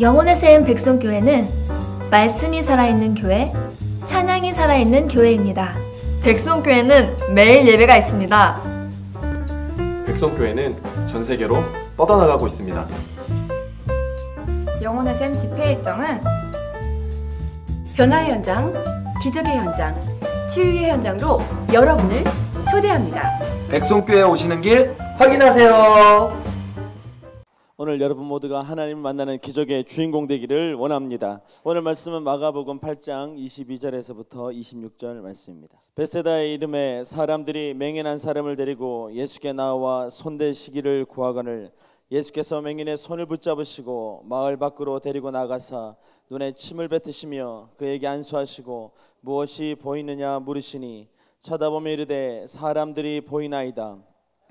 영혼의 샘 백송교회는 말씀이 살아있는 교회, 찬양이 살아있는 교회입니다. 백송교회는 매일 예배가 있습니다. 백송교회는 전 세계로 뻗어나가고 있습니다. 영혼의 샘 집회 일정은 변화의 현장, 기적의 현장, 치유의 현장으로 여러분을 초대합니다. 백송교회에 오시는 길 확인하세요. 오늘 여러분 모두가 하나님을 만나는 기적의 주인공 되기를 원합니다. 오늘 말씀은 마가복음 8장 22절에서부터 26절 말씀입니다. 벳세다의 이름에 사람들이 맹인한 사람을 데리고 예수께 나와 손대시기를 구하거늘 예수께서 맹인의 손을 붙잡으시고 마을 밖으로 데리고 나가사 눈에 침을 뱉으시며 그에게 안수하시고 무엇이 보이느냐 물으시니 쳐다보며 이르되 사람들이 보이나이다.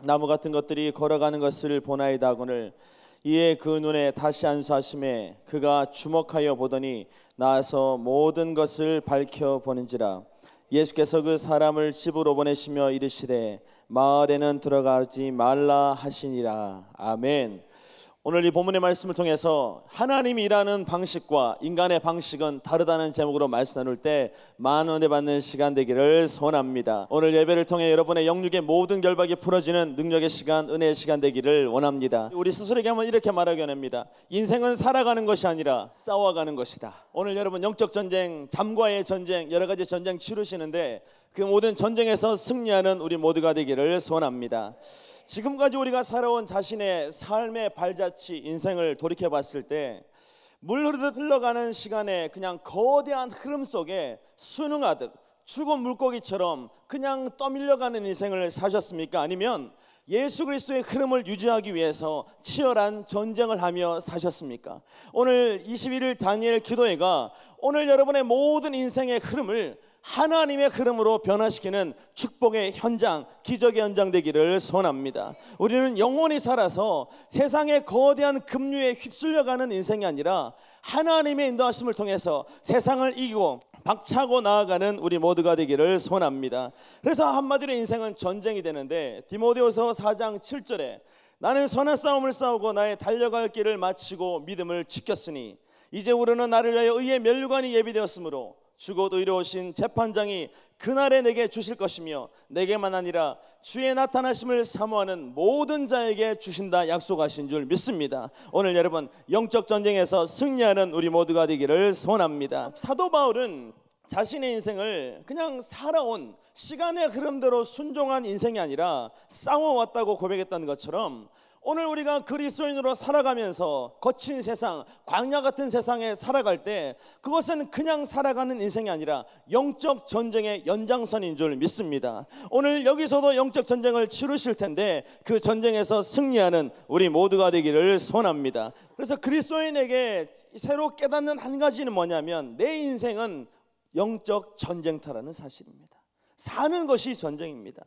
나무 같은 것들이 걸어가는 것을 보나이다 하거늘 이에 그 눈에 다시 안수하심에 그가 주목하여 보더니 나아서 모든 것을 밝혀보는지라. 예수께서 그 사람을 집으로 보내시며 이르시되 마을에는 들어가지 말라 하시니라. 아멘. 오늘 이 본문의 말씀을 통해서 하나님이 일하는 방식과 인간의 방식은 다르다는 제목으로 말씀 나눌 때 많은 은혜 받는 시간 되기를 소원합니다. 오늘 예배를 통해 여러분의 영육의 모든 결박이 풀어지는 능력의 시간, 은혜의 시간 되기를 원합니다. 우리 스스로에게 한번 이렇게 말하기 원합니다. 인생은 살아가는 것이 아니라 싸워가는 것이다. 오늘 여러분 영적 전쟁, 잠과의 전쟁, 여러 가지 전쟁 치르시는데 그 모든 전쟁에서 승리하는 우리 모두가 되기를 소원합니다. 지금까지 우리가 살아온 자신의 삶의 발자취, 인생을 돌이켜 봤을 때 물 흐르듯 흘러가는 시간에 그냥 거대한 흐름 속에 순응하듯 죽은 물고기처럼 그냥 떠밀려가는 인생을 사셨습니까? 아니면 예수 그리스도의 흐름을 유지하기 위해서 치열한 전쟁을 하며 사셨습니까? 오늘 21일 다니엘 기도회가 오늘 여러분의 모든 인생의 흐름을 하나님의 흐름으로 변화시키는 축복의 현장, 기적의 현장 되기를 소원합니다. 우리는 영원히 살아서 세상의 거대한 급류에 휩쓸려가는 인생이 아니라 하나님의 인도하심을 통해서 세상을 이기고 박차고 나아가는 우리 모두가 되기를 소원합니다. 그래서 한마디로 인생은 전쟁이 되는데 디모데후서 4장 7절에 나는 선한 싸움을 싸우고 나의 달려갈 길을 마치고 믿음을 지켰으니 이제 우리는 나를 위하여 의의 면류관이 예비되었으므로 죽어도 이루어진 재판장이 그날에 내게 주실 것이며 내게만 아니라 주의 나타나심을 사모하는 모든 자에게 주신다 약속하신 줄 믿습니다. 오늘 여러분 영적 전쟁에서 승리하는 우리 모두가 되기를 소원합니다. 사도 바울은 자신의 인생을 그냥 살아온 시간의 흐름대로 순종한 인생이 아니라 싸워왔다고 고백했던 것처럼 오늘 우리가 그리스도인으로 살아가면서 거친 세상, 광야 같은 세상에 살아갈 때 그것은 그냥 살아가는 인생이 아니라 영적 전쟁의 연장선인 줄 믿습니다. 오늘 여기서도 영적 전쟁을 치르실 텐데 그 전쟁에서 승리하는 우리 모두가 되기를 소원합니다. 그래서 그리스도인에게 새로 깨닫는 한 가지는 뭐냐면 내 인생은 영적 전쟁터라는 사실입니다. 사는 것이 전쟁입니다.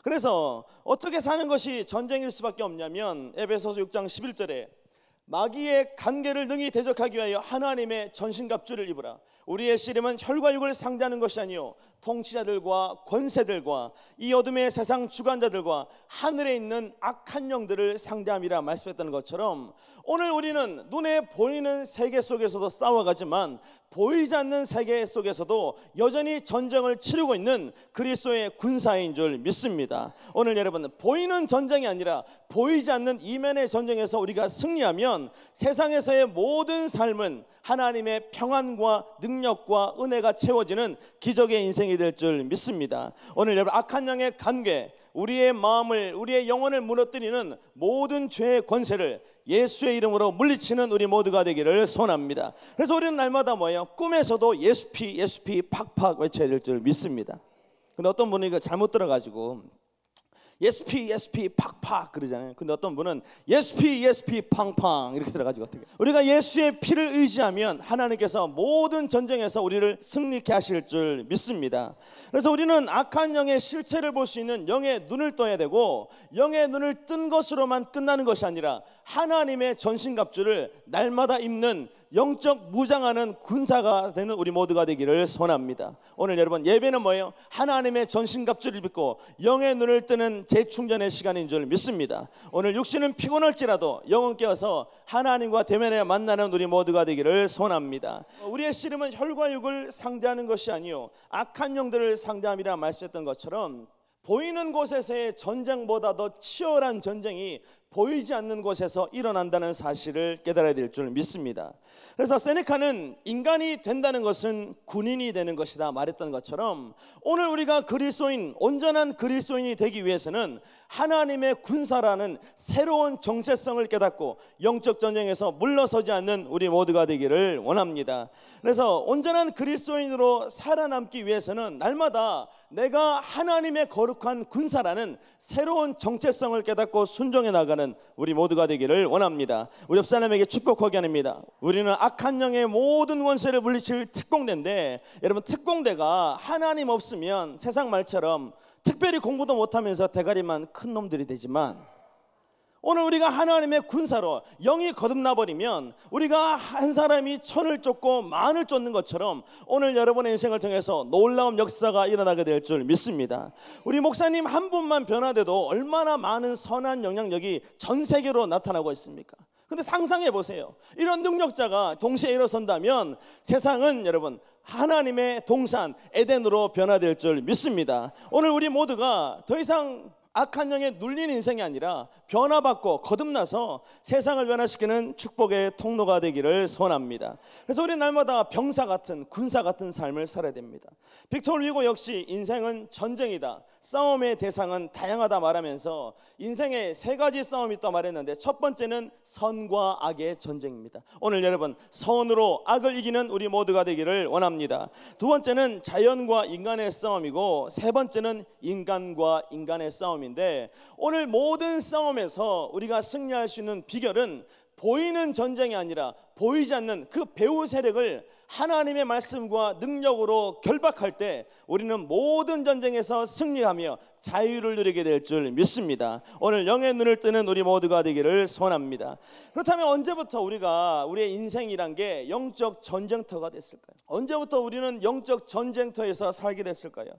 그래서 어떻게 사는 것이 전쟁일 수밖에 없냐면 에베소서 6장 11절에 마귀의 간계를 능히 대적하기 위하여 하나님의 전신갑주를 입으라. 우리의 씨름은 혈과 육을 상대하는 것이 아니요 통치자들과 권세들과 이 어둠의 세상 주관자들과 하늘에 있는 악한 영들을 상대함이라 말씀했다는 것처럼 오늘 우리는 눈에 보이는 세계 속에서도 싸워가지만 보이지 않는 세계 속에서도 여전히 전쟁을 치르고 있는 그리스도의 군사인 줄 믿습니다. 오늘 여러분 보이는 전쟁이 아니라 보이지 않는 이면의 전쟁에서 우리가 승리하면 세상에서의 모든 삶은 하나님의 평안과 능력과 은혜가 채워지는 기적의 인생이 될 줄 믿습니다. 오늘 여러분 악한 영의 관계, 우리의 마음을, 우리의 영혼을 무너뜨리는 모든 죄의 권세를 예수의 이름으로 물리치는 우리 모두가 되기를 소원합니다. 그래서 우리는 날마다 뭐예요? 꿈에서도 예수피 예수피 팍팍 외쳐야 될 줄 믿습니다. 근데 어떤 분이 이거 잘못 들어가지고 예수피 예수피 팍팍 그러잖아요. 근데 어떤 분은 예수피 예수피 팡팡 이렇게 들어가지고 어떻게 우리가 예수의 피를 의지하면 하나님께서 모든 전쟁에서 우리를 승리케 하실 줄 믿습니다. 그래서 우리는 악한 영의 실체를 볼 수 있는 영의 눈을 떠야 되고 영의 눈을 뜬 것으로만 끝나는 것이 아니라 하나님의 전신갑주를 날마다 입는 영적 무장하는 군사가 되는 우리 모두가 되기를 소원합니다. 오늘 여러분 예배는 뭐예요? 하나님의 전신갑주를 입고 영의 눈을 뜨는 재충전의 시간인 줄 믿습니다. 오늘 육신은 피곤할지라도 영은 깨어서 하나님과 대면에 만나는 우리 모두가 되기를 소원합니다. 우리의 씨름은 혈과 육을 상대하는 것이 아니요 악한 영들을 상대함이라 말씀했던 것처럼 보이는 곳에서의 전쟁보다 더 치열한 전쟁이 보이지 않는 곳에서 일어난다는 사실을 깨달아야 될 줄 믿습니다. 그래서 세네카는 인간이 된다는 것은 군인이 되는 것이다 말했던 것처럼 오늘 우리가 그리스도인, 온전한 그리스도인이 되기 위해서는 하나님의 군사라는 새로운 정체성을 깨닫고 영적 전쟁에서 물러서지 않는 우리 모두가 되기를 원합니다. 그래서 온전한 그리스도인으로 살아남기 위해서는 날마다 내가 하나님의 거룩한 군사라는 새로운 정체성을 깨닫고 순종해 나가는 우리 모두가 되기를 원합니다. 우리 옆 사람에게 축복하게 합니다. 우리는 악한 영의 모든 원수를 물리칠 특공대인데, 여러분 특공대가 하나님 없으면 세상 말처럼 특별히 공부도 못하면서 대가리만 큰 놈들이 되지만, 오늘 우리가 하나님의 군사로 영이 거듭나버리면 우리가 한 사람이 천을 쫓고 만을 쫓는 것처럼 오늘 여러분의 인생을 통해서 놀라운 역사가 일어나게 될 줄 믿습니다. 우리 목사님 한 분만 변화돼도 얼마나 많은 선한 영향력이 전 세계로 나타나고 있습니까? 근데 상상해 보세요. 이런 능력자가 동시에 일어선다면 세상은 여러분 하나님의 동산 에덴으로 변화될 줄 믿습니다. 오늘 우리 모두가 더 이상 악한 영에 눌린 인생이 아니라 변화받고 거듭나서 세상을 변화시키는 축복의 통로가 되기를 소원합니다. 그래서 우리 날마다 병사 같은, 군사 같은 삶을 살아야 됩니다. 빅토르 위고 역시 인생은 전쟁이다, 싸움의 대상은 다양하다 말하면서 인생에 세 가지 싸움이 있다 말했는데, 첫 번째는 선과 악의 전쟁입니다. 오늘 여러분 선으로 악을 이기는 우리 모두가 되기를 원합니다. 두 번째는 자연과 인간의 싸움이고, 세 번째는 인간과 인간의 싸움 인데, 오늘 모든 싸움에서 우리가 승리할 수 있는 비결은 보이는 전쟁이 아니라 보이지 않는 그 배후 세력을 하나님의 말씀과 능력으로 결박할 때 우리는 모든 전쟁에서 승리하며 자유를 누리게 될 줄 믿습니다. 오늘 영의 눈을 뜨는 우리 모두가 되기를 소원합니다. 그렇다면 언제부터 우리가 우리의 인생이란 게 영적 전쟁터가 됐을까요? 언제부터 우리는 영적 전쟁터에서 살게 됐을까요?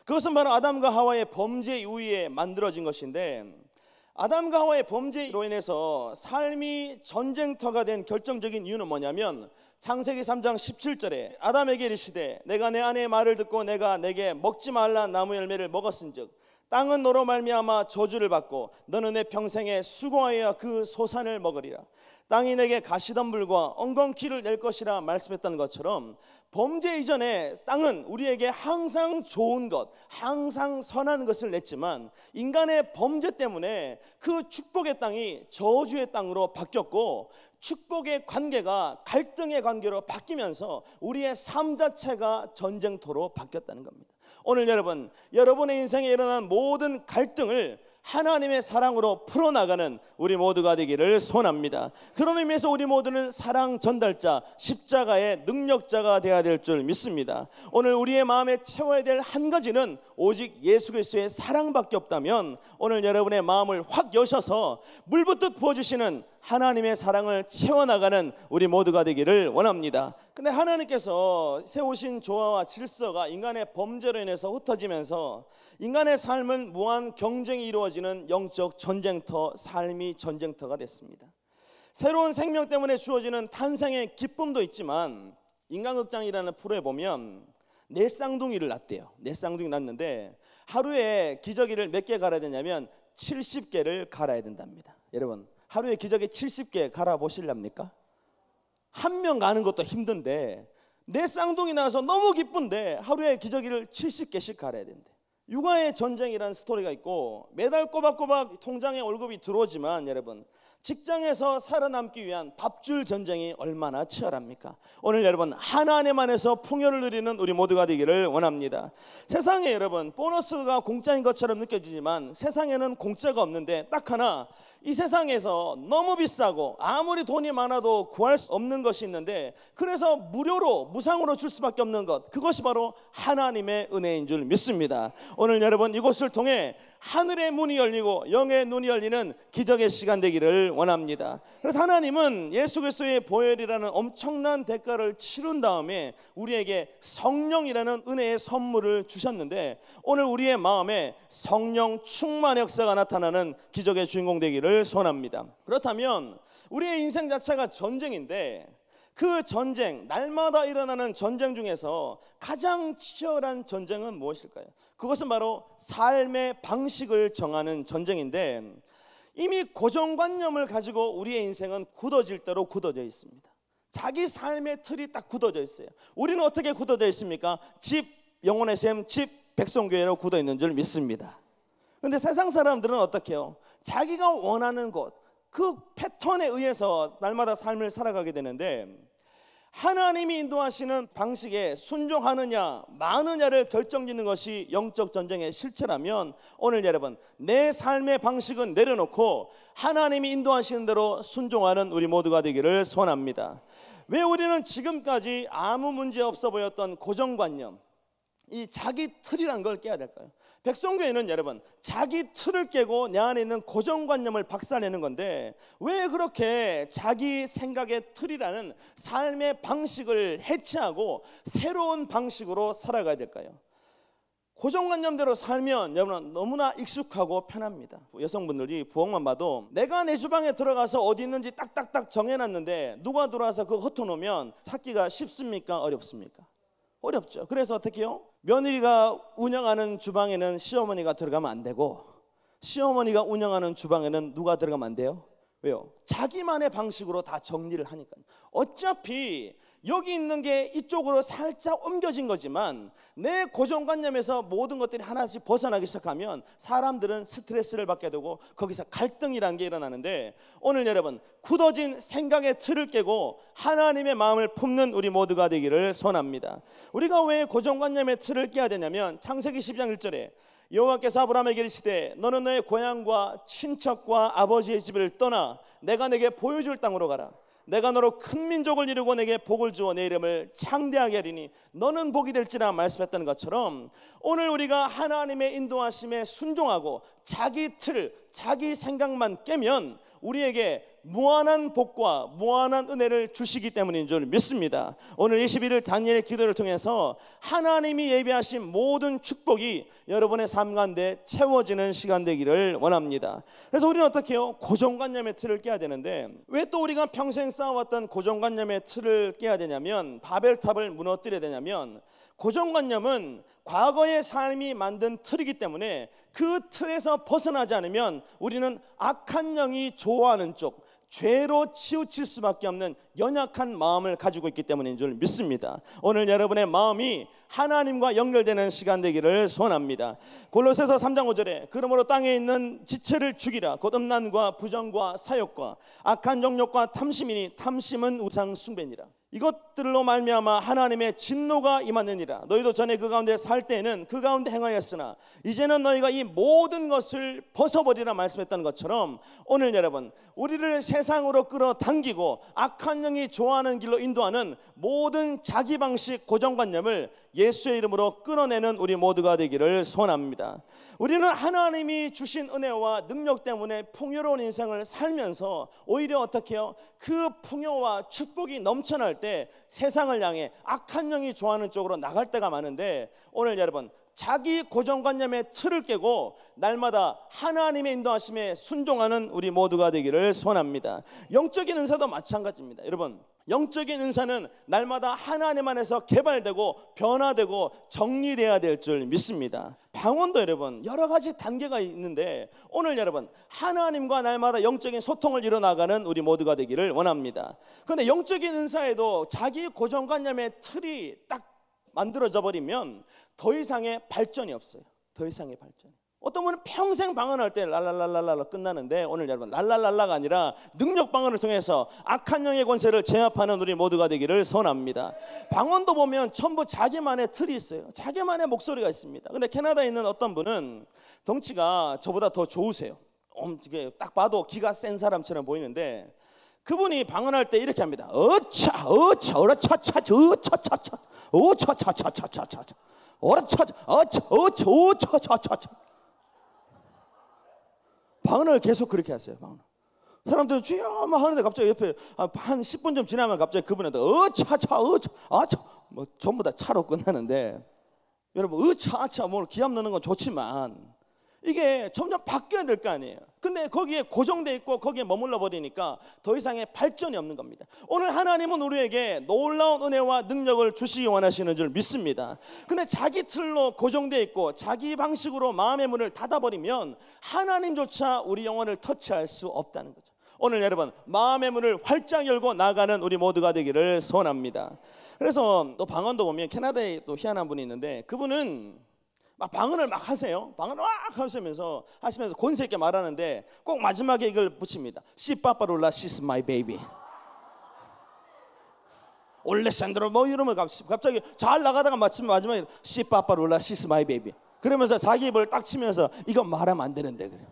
그것은 바로 아담과 하와의 범죄 이후에 만들어진 것인데, 아담과 하와의 범죄로 인해서 삶이 전쟁터가 된 결정적인 이유는 뭐냐면, 창세기 3장 17절에 아담에게 이르시되 내가 내 아내의 말을 듣고 내가 내게 먹지 말라 나무 열매를 먹었은즉 땅은 너로 말미암아 저주를 받고 너는 내 평생에 수고하여 그 소산을 먹으리라. 땅이 내게 가시덤불과 엉겅퀴를 낼 것이라 말씀했던 것처럼, 범죄 이전에 땅은 우리에게 항상 좋은 것, 항상 선한 것을 냈지만 인간의 범죄 때문에 그 축복의 땅이 저주의 땅으로 바뀌었고, 축복의 관계가 갈등의 관계로 바뀌면서 우리의 삶 자체가 전쟁터로 바뀌었다는 겁니다. 오늘 여러분, 여러분의 인생에 일어난 모든 갈등을 하나님의 사랑으로 풀어나가는 우리 모두가 되기를 소원합니다. 그런 의미에서 우리 모두는 사랑 전달자, 십자가의 능력자가 되어야 될 줄 믿습니다. 오늘 우리의 마음에 채워야 될 한 가지는 오직 예수 그리스도의 사랑밖에 없다면, 오늘 여러분의 마음을 확 여셔서 물붓듯 부어주시는 하나님의 사랑을 채워나가는 우리 모두가 되기를 원합니다. 근데 하나님께서 세우신 조화와 질서가 인간의 범죄로 인해서 흩어지면서 인간의 삶은 무한 경쟁이 이루어지는 영적 전쟁터, 삶이 전쟁터가 됐습니다. 새로운 생명 때문에 주어지는 탄생의 기쁨도 있지만, 인간극장이라는 프로에 보면 네 쌍둥이를 낳대요. 네 쌍둥이 낳는데 하루에 기저귀를 몇 개 갈아야 되냐면 70개를 갈아야 된답니다. 여러분, 하루에 기저귀 70개 갈아보실랍니까? 한 명 가는 것도 힘든데 내 쌍둥이 나와서 너무 기쁜데 하루에 기저귀를 70개씩 갈아야 된대. 육아의 전쟁이라는 스토리가 있고, 매달 꼬박꼬박 통장에 월급이 들어오지만 여러분, 직장에서 살아남기 위한 밥줄 전쟁이 얼마나 치열합니까? 오늘 여러분, 하나님 안에서 풍요를 누리는 우리 모두가 되기를 원합니다. 세상에 여러분, 보너스가 공짜인 것처럼 느껴지지만 세상에는 공짜가 없는데 딱 하나, 이 세상에서 너무 비싸고 아무리 돈이 많아도 구할 수 없는 것이 있는데, 그래서 무료로 무상으로 줄 수밖에 없는 것, 그것이 바로 하나님의 은혜인 줄 믿습니다. 오늘 여러분 이곳을 통해 하늘의 문이 열리고 영의 눈이 열리는 기적의 시간 되기를 원합니다. 그래서 하나님은 예수 그리스도의 보혈이라는 엄청난 대가를 치른 다음에 우리에게 성령이라는 은혜의 선물을 주셨는데, 오늘 우리의 마음에 성령 충만의 역사가 나타나는 기적의 주인공 되기를 소원합니다. 그렇다면 우리의 인생 자체가 전쟁인데, 그 전쟁, 날마다 일어나는 전쟁 중에서 가장 치열한 전쟁은 무엇일까요? 그것은 바로 삶의 방식을 정하는 전쟁인데, 이미 고정관념을 가지고 우리의 인생은 굳어질 대로 굳어져 있습니다. 자기 삶의 틀이 딱 굳어져 있어요. 우리는 어떻게 굳어져 있습니까? 집, 영혼의 샘, 집, 백성교회로 굳어 있는 줄 믿습니다. 그런데 세상 사람들은 어떻게 해요? 자기가 원하는 것, 그 패턴에 의해서 날마다 삶을 살아가게 되는데, 하나님이 인도하시는 방식에 순종하느냐 마느냐를 결정짓는 것이 영적 전쟁의 실체라면, 오늘 여러분 내 삶의 방식은 내려놓고 하나님이 인도하시는 대로 순종하는 우리 모두가 되기를 소원합니다. 왜 우리는 지금까지 아무 문제 없어 보였던 고정관념, 이 자기 틀이란 걸 깨야 될까요? 백성교회는 여러분 자기 틀을 깨고 내 안에 있는 고정관념을 박살내는 건데, 왜 그렇게 자기 생각의 틀이라는 삶의 방식을 해체하고 새로운 방식으로 살아가야 될까요? 고정관념대로 살면 여러분 너무나 익숙하고 편합니다. 여성분들이 부엌만 봐도 내가 내 주방에 들어가서 어디 있는지 딱딱딱 정해놨는데 누가 들어와서 그거 흩어놓으면 찾기가 쉽습니까? 어렵습니까? 어렵죠. 그래서 어떻게 해요? 며느리가 운영하는 주방에는 시어머니가 들어가면 안 되고, 시어머니가 운영하는 주방에는 누가 들어가면 안 돼요? 왜요? 자기만의 방식으로 다 정리를 하니까요. 어차피 여기 있는 게 이쪽으로 살짝 옮겨진 거지만 내 고정관념에서 모든 것들이 하나씩 벗어나기 시작하면 사람들은 스트레스를 받게 되고 거기서 갈등이라는 게 일어나는데, 오늘 여러분 굳어진 생각의 틀을 깨고 하나님의 마음을 품는 우리 모두가 되기를 소원합니다. 우리가 왜 고정관념의 틀을 깨야 되냐면, 창세기 12장 1절에 여호와께서 아브라함에게 이르시되 너는 너의 고향과 친척과 아버지의 집을 떠나 내가 내게 보여줄 땅으로 가라. 내가 너로 큰 민족을 이루고 내게 복을 주어 내 이름을 창대하게 하리니 너는 복이 될지라 말씀했던 것처럼, 오늘 우리가 하나님의 인도하심에 순종하고 자기 틀, 자기 생각만 깨면 우리에게 무한한 복과 무한한 은혜를 주시기 때문인 줄 믿습니다. 오늘 21일 다니엘의 기도를 통해서 하나님이 예비하신 모든 축복이 여러분의 삶 가운데 채워지는 시간 되기를 원합니다. 그래서 우리는 어떻게 해요? 고정관념의 틀을 깨야 되는데, 왜 또 우리가 평생 쌓아왔던 고정관념의 틀을 깨야 되냐면, 바벨탑을 무너뜨려야 되냐면, 고정관념은 과거의 삶이 만든 틀이기 때문에 그 틀에서 벗어나지 않으면 우리는 악한 영이 좋아하는 쪽, 죄로 치우칠 수밖에 없는 연약한 마음을 가지고 있기 때문인 줄 믿습니다. 오늘 여러분의 마음이 하나님과 연결되는 시간 되기를 소원합니다. 골로새서 3장 5절에 그러므로 땅에 있는 지체를 죽이라. 곧 음란과 부정과 사욕과 악한 정욕과 탐심이니 탐심은 우상 숭배니라. 이것들로 말미암아 하나님의 진노가 임하느니라. 너희도 전에 그 가운데 살 때에는 그 가운데 행하였으나 이제는 너희가 이 모든 것을 벗어버리라 말씀했던 것처럼, 오늘 여러분 우리를 세상으로 끌어당기고 악한 영이 좋아하는 길로 인도하는 모든 자기 방식 고정관념을 예수의 이름으로 끊어내는 우리 모두가 되기를 소원합니다. 우리는 하나님이 주신 은혜와 능력 때문에 풍요로운 인생을 살면서 오히려 어떻게 해요? 그 풍요와 축복이 넘쳐날 때 세상을 향해 악한 영이 좋아하는 쪽으로 나갈 때가 많은데, 오늘 여러분 자기 고정관념의 틀을 깨고 날마다 하나님의 인도하심에 순종하는 우리 모두가 되기를 소원합니다. 영적인 은사도 마찬가지입니다. 여러분 영적인 은사는 날마다 하나님 안에서 개발되고 변화되고 정리되어야 될 줄 믿습니다. 방언도 여러분 여러 가지 단계가 있는데, 오늘 여러분 하나님과 날마다 영적인 소통을 이뤄나가는 우리 모두가 되기를 원합니다. 그런데 영적인 은사에도 자기 고정관념의 틀이 딱 만들어져 버리면 더 이상의 발전이 없어요. 더 이상의 발전이. 어떤 분은 평생 방언할 때 랄랄랄랄라 끝나는데, 오늘 여러분 랄랄랄라가 아니라 능력 방언을 통해서 악한 영의 권세를 제압하는 우리 모두가 되기를 소원합니다. 방언도 보면 전부 자기만의 틀이 있어요. 자기만의 목소리가 있습니다. 근데 캐나다에 있는 어떤 분은 덩치가 저보다 더 좋으세요. 이게 딱 봐도 기가 센 사람처럼 보이는데, 그분이 방언할 때 이렇게 합니다. 어차 어차 어라차차 어차차차 어차차차차차차 방언을 계속 그렇게 하세요. 방언. 사람들은 주여 막 하는데 갑자기 옆에 한 10분 좀 지나면 갑자기 그분한테 뭐 전부 다 차로 끝나는데, 여러분 아차 뭐 기합 넣는 건 좋지만 이게 점점 바뀌어야 될 거 아니에요. 근데 거기에 고정돼 있고 거기에 머물러 버리니까 더 이상의 발전이 없는 겁니다. 오늘 하나님은 우리에게 놀라운 은혜와 능력을 주시기 원하시는 줄 믿습니다. 근데 자기 틀로 고정돼 있고 자기 방식으로 마음의 문을 닫아버리면 하나님조차 우리 영혼을 터치할 수 없다는 거죠. 오늘 여러분 마음의 문을 활짝 열고 나가는 우리 모두가 되기를 소원합니다. 그래서 또 방언도 보면 캐나다에 또 희한한 분이 있는데, 그분은 막 방언을 막 하세요. 방언을 막 하시면서 권세 있게 말하는데 꼭 마지막에 이걸 붙입니다. 씨빠빠룰라 she's my baby. 올레산드로 뭐 이러면 갑자기 잘 나가다가 마지막에 씨빠빠룰라 she's my baby. 그러면서 자기 입을 딱 치면서 이건 말하면 안 되는데 그래.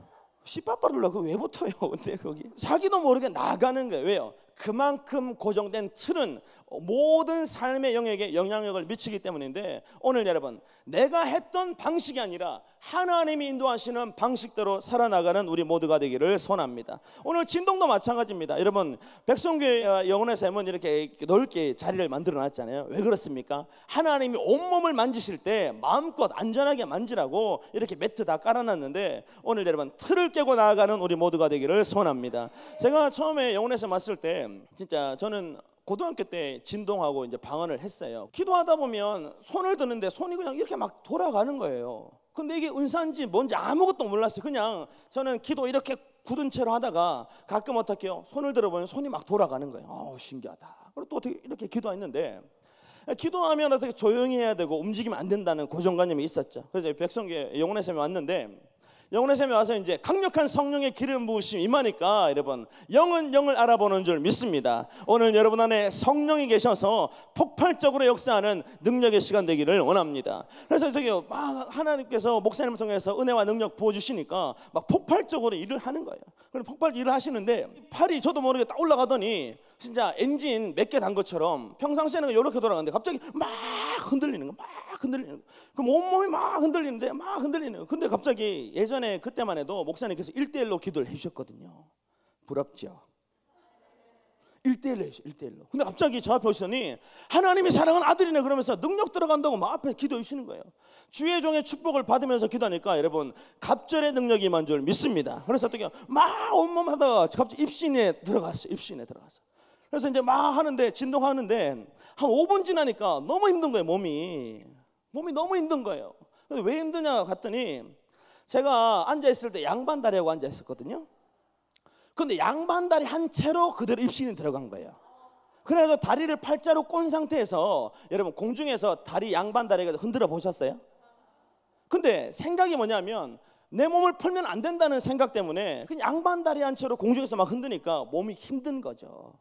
씨빠빠룰라 그거 왜 붙어요? 근데 거기 자기도 모르게 나가는 거예요. 왜요? 그만큼 고정된 틀은 모든 삶의 영역에 영향력을 미치기 때문인데, 오늘 여러분 내가 했던 방식이 아니라 하나님이 인도하시는 방식대로 살아나가는 우리 모두가 되기를 소원합니다. 오늘 진동도 마찬가지입니다. 여러분 백성교회 영혼의 샘은 이렇게 넓게 자리를 만들어 놨잖아요. 왜 그렇습니까? 하나님이 온몸을 만지실 때 마음껏 안전하게 만지라고 이렇게 매트 다 깔아놨는데, 오늘 여러분 틀을 깨고 나아가는 우리 모두가 되기를 소원합니다. 제가 처음에 영혼의 샘 왔을 때 진짜 저는 고등학교 때 진동하고 이제 방언을 했어요. 기도하다 보면 손을 드는데 손이 그냥 이렇게 막 돌아가는 거예요. 근데 이게 은사인지 뭔지 아무것도 몰랐어요. 그냥 저는 기도 이렇게 굳은 채로 하다가 가끔 어떻게 해요? 손을 들어보면 손이 막 돌아가는 거예요. 신기하다. 그리고 또 어떻게 이렇게 기도했는데, 기도하면 어떻게 조용히 해야 되고 움직이면 안 된다는 고정관념이 있었죠. 그래서 백성교회 영혼의 샘에 왔는데, 영혼의 샘에 와서 이제 강력한 성령의 기름 부으심이 임하니까 여러분 영은 영을 알아보는 줄 믿습니다. 오늘 여러분 안에 성령이 계셔서 폭발적으로 역사하는 능력의 시간 되기를 원합니다. 그래서 저기 막 하나님께서 목사님을 통해서 은혜와 능력 부어주시니까 막 폭발적으로 일을 하는 거예요. 그럼 폭발 일을 하시는데 팔이 저도 모르게 딱 올라가더니 진짜 엔진 몇 개 단 것처럼 평상시에는 이렇게 돌아가는데 갑자기 막 흔들리는 거, 막 흔들리는 거. 그럼 온몸이 막 흔들리는데 막 흔들리는 거. 근데 갑자기 예전에 그때만 해도 목사님께서 1대1로 기도를 해주셨거든요. 부럽죠? 1대1로 해주셨어요. 1대1로. 근데 갑자기 저 앞에 오시더니 하나님이 사랑하는 아들이네 그러면서 능력 들어간다고 막 앞에 기도해 주시는 거예요. 주의 종의 축복을 받으면서 기도하니까 여러분 갑절의 능력이 임한 줄 믿습니다. 그래서 어떻게 막 온몸 하다가 갑자기 입신에 들어갔어요. 입신에 들어갔어요. 그래서 이제 막 하는데 진동하는데 한 5분 지나니까 너무 힘든 거예요. 몸이 너무 힘든 거예요. 근데 왜 힘드냐 갔더니 제가 앉아있을 때 양반다리 하고 앉아있었거든요. 근데 양반다리 한 채로 그대로 입신이 들어간 거예요. 그래서 다리를 팔자로 꼰 상태에서 여러분 공중에서 다리 양반다리가 흔들어 보셨어요? 근데 생각이 뭐냐면 내 몸을 풀면 안 된다는 생각 때문에 그냥 양반다리 한 채로 공중에서 막 흔드니까 몸이 힘든 거죠.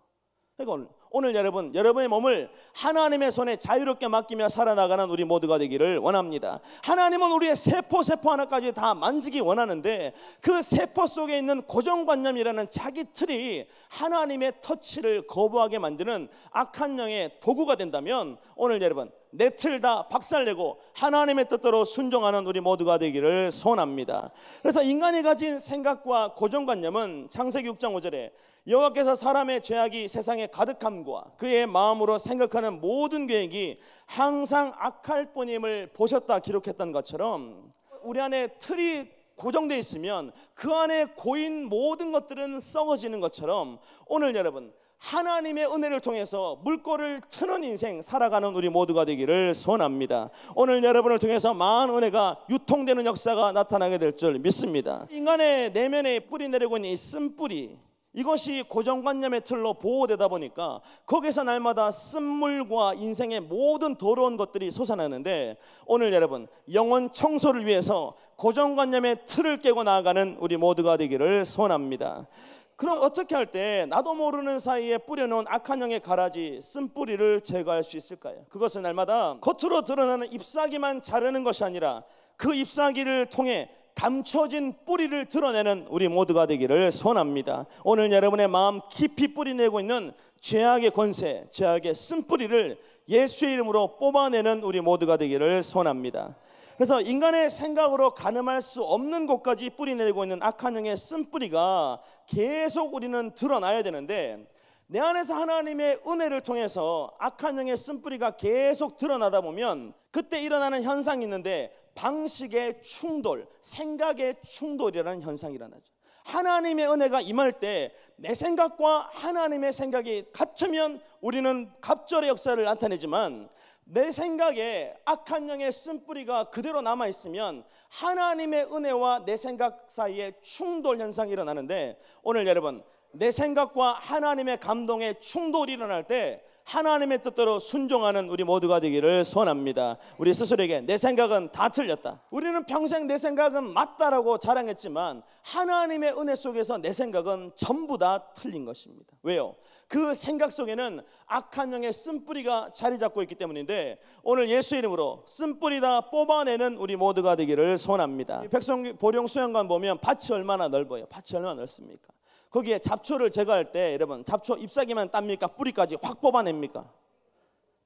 그러니까 오늘 여러분의 몸을 하나님의 손에 자유롭게 맡기며 살아나가는 우리 모두가 되기를 원합니다. 하나님은 우리의 세포 하나까지 다 만지기 원하는데 그 세포 속에 있는 고정관념이라는 자기 틀이 하나님의 터치를 거부하게 만드는 악한 영의 도구가 된다면 오늘 여러분 내 틀 다 박살내고 하나님의 뜻대로 순종하는 우리 모두가 되기를 소원합니다. 그래서 인간이 가진 생각과 고정관념은 창세기 6장 5절에 여호와께서 사람의 죄악이 세상에 가득함과 그의 마음으로 생각하는 모든 계획이 항상 악할 뿐임을 보셨다 기록했던 것처럼 우리 안에 틀이 고정되어 있으면 그 안에 고인 모든 것들은 썩어지는 것처럼 오늘 여러분 하나님의 은혜를 통해서 물꼬를 트는 인생 살아가는 우리 모두가 되기를 소원합니다. 오늘 여러분을 통해서 많은 은혜가 유통되는 역사가 나타나게 될 줄 믿습니다. 인간의 내면에 뿌리 내리고 있는 이 쓴뿌리, 이것이 고정관념의 틀로 보호되다 보니까 거기서 날마다 쓴물과 인생의 모든 더러운 것들이 솟아나는데 오늘 여러분 영혼 청소를 위해서 고정관념의 틀을 깨고 나아가는 우리 모두가 되기를 소원합니다. 그럼 어떻게 할 때 나도 모르는 사이에 뿌려놓은 악한 영의 가라지 쓴뿌리를 제거할 수 있을까요? 그것은 날마다 겉으로 드러나는 잎사귀만 자르는 것이 아니라 그 잎사귀를 통해 감춰진 뿌리를 드러내는 우리 모두가 되기를 소원합니다. 오늘 여러분의 마음 깊이 뿌리내고 있는 죄악의 권세, 죄악의 쓴뿌리를 예수의 이름으로 뽑아내는 우리 모두가 되기를 소원합니다. 그래서 인간의 생각으로 가늠할 수 없는 곳까지 뿌리내리고 있는 악한 영의 쓴뿌리가 계속 우리는 드러나야 되는데, 내 안에서 하나님의 은혜를 통해서 악한 영의 쓴뿌리가 계속 드러나다 보면 그때 일어나는 현상이 있는데, 방식의 충돌, 생각의 충돌이라는 현상이 일어나죠. 하나님의 은혜가 임할 때 내 생각과 하나님의 생각이 같으면 우리는 갑절의 역사를 나타내지만, 내 생각에 악한 영의 쓴뿌리가 그대로 남아있으면 하나님의 은혜와 내 생각 사이에 충돌 현상이 일어나는데, 오늘 여러분, 내 생각과 하나님의 감동의 충돌이 일어날 때 하나님의 뜻대로 순종하는 우리 모두가 되기를 소원합니다. 우리 스스로에게 내 생각은 다 틀렸다, 우리는 평생 내 생각은 맞다라고 자랑했지만 하나님의 은혜 속에서 내 생각은 전부 다 틀린 것입니다. 왜요? 그 생각 속에는 악한 영의 쓴뿌리가 자리 잡고 있기 때문인데, 오늘 예수 이름으로 쓴뿌리 다 뽑아내는 우리 모두가 되기를 소원합니다. 백성 보령 수양관 보면 밭이 얼마나 넓어요. 밭이 얼마나 넓습니까? 거기에 잡초를 제거할 때 여러분, 잡초 잎사귀만 땁니까? 뿌리까지 확 뽑아냅니까?